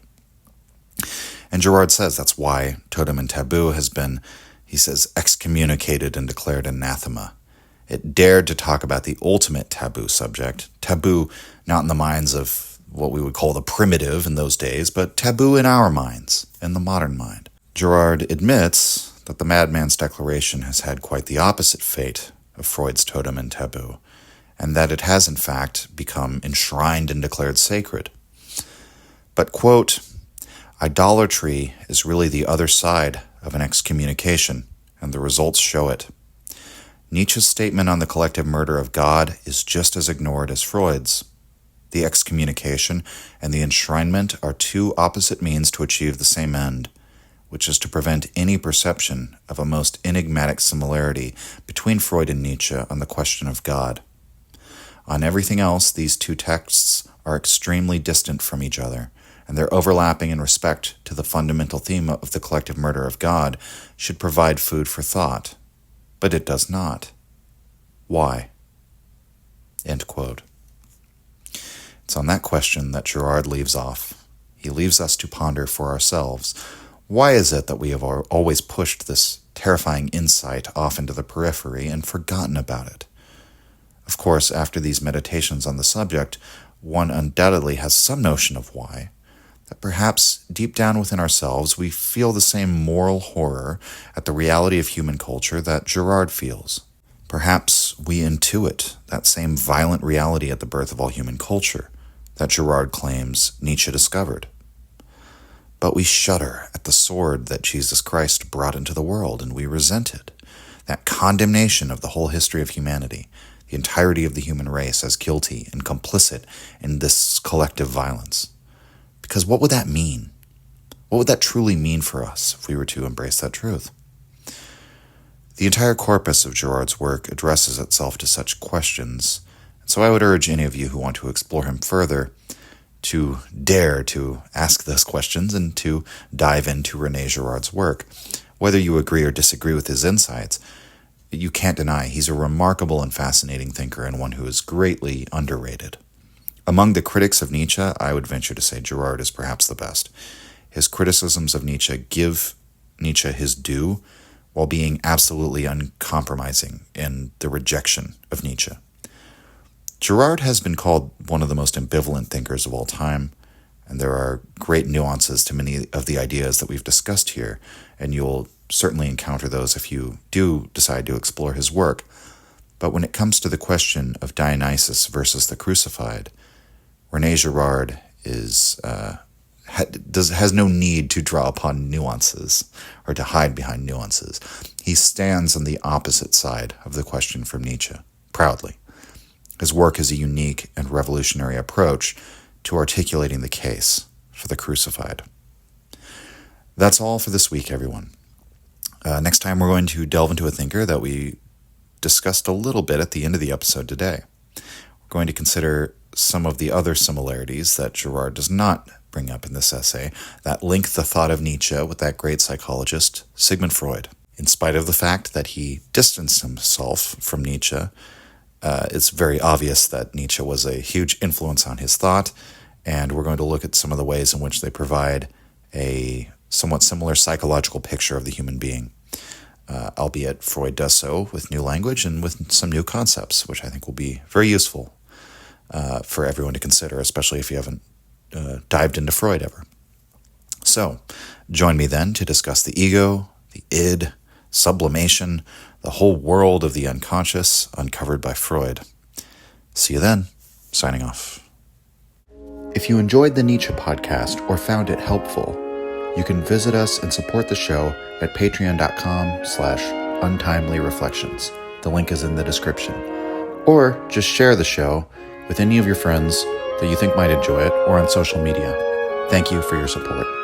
And Girard says that's why totem and taboo has been, he says, excommunicated and declared anathema. It dared to talk about the ultimate taboo subject, taboo not in the minds of what we would call the primitive in those days, but taboo in our minds, in the modern mind. Girard admits that the madman's declaration has had quite the opposite fate of Freud's totem and taboo, and that it has in fact become enshrined and declared sacred. But, quote, "Idolatry is really the other side of an excommunication, and the results show it. Nietzsche's statement on the collective murder of God is just as ignored as Freud's. The excommunication and the enshrinement are two opposite means to achieve the same end, which is to prevent any perception of a most enigmatic similarity between Freud and Nietzsche on the question of God. On everything else, these two texts are extremely distant from each other, and their overlapping in respect to the fundamental theme of the collective murder of God should provide food for thought. But it does not. Why?" End quote. It's on that question that Girard leaves off. He leaves us to ponder for ourselves. Why is it that we have always pushed this terrifying insight off into the periphery and forgotten about it? Of course, after these meditations on the subject, one undoubtedly has some notion of why, that perhaps deep down within ourselves we feel the same moral horror at the reality of human culture that Girard feels. Perhaps we intuit that same violent reality at the birth of all human culture that Girard claims Nietzsche discovered. But we shudder at the sword that Jesus Christ brought into the world, and we resent it. That condemnation of the whole history of humanity, the entirety of the human race as guilty and complicit in this collective violence. Because what would that mean? What would that truly mean for us if we were to embrace that truth? The entire corpus of Girard's work addresses itself to such questions, and so I would urge any of you who want to explore him further to dare to ask those questions and to dive into René Girard's work. Whether you agree or disagree with his insights, you can't deny he's a remarkable and fascinating thinker and one who is greatly underrated. Among the critics of Nietzsche, I would venture to say Girard is perhaps the best. His criticisms of Nietzsche give Nietzsche his due while being absolutely uncompromising in the rejection of Nietzsche. Girard has been called one of the most ambivalent thinkers of all time, and there are great nuances to many of the ideas that we've discussed here, and you'll certainly encounter those if you do decide to explore his work. But when it comes to the question of Dionysus versus the crucified, René Girard has no need to draw upon nuances or to hide behind nuances. He stands on the opposite side of the question from Nietzsche, proudly. His work is a unique and revolutionary approach to articulating the case for the crucified. That's all for this week, everyone. Next time, we're going to delve into a thinker that we discussed a little bit at the end of the episode today. We're going to consider some of the other similarities that Girard does not bring up in this essay that link the thought of Nietzsche with that great psychologist, Sigmund Freud. In spite of the fact that he distanced himself from Nietzsche, it's very obvious that Nietzsche was a huge influence on his thought, and we're going to look at some of the ways in which they provide a somewhat similar psychological picture of the human being, albeit Freud does so with new language and with some new concepts, which I think will be very useful for everyone to consider, especially if you haven't dived into Freud ever. So, join me then to discuss the ego, the id, sublimation, the whole world of the unconscious uncovered by Freud. See you then. Signing off. If you enjoyed the Nietzsche podcast or found it helpful, you can visit us and support the show at patreon.com/untimelyreflections. The link is in the description. Or just share the show with any of your friends that you think might enjoy it or on social media. Thank you for your support.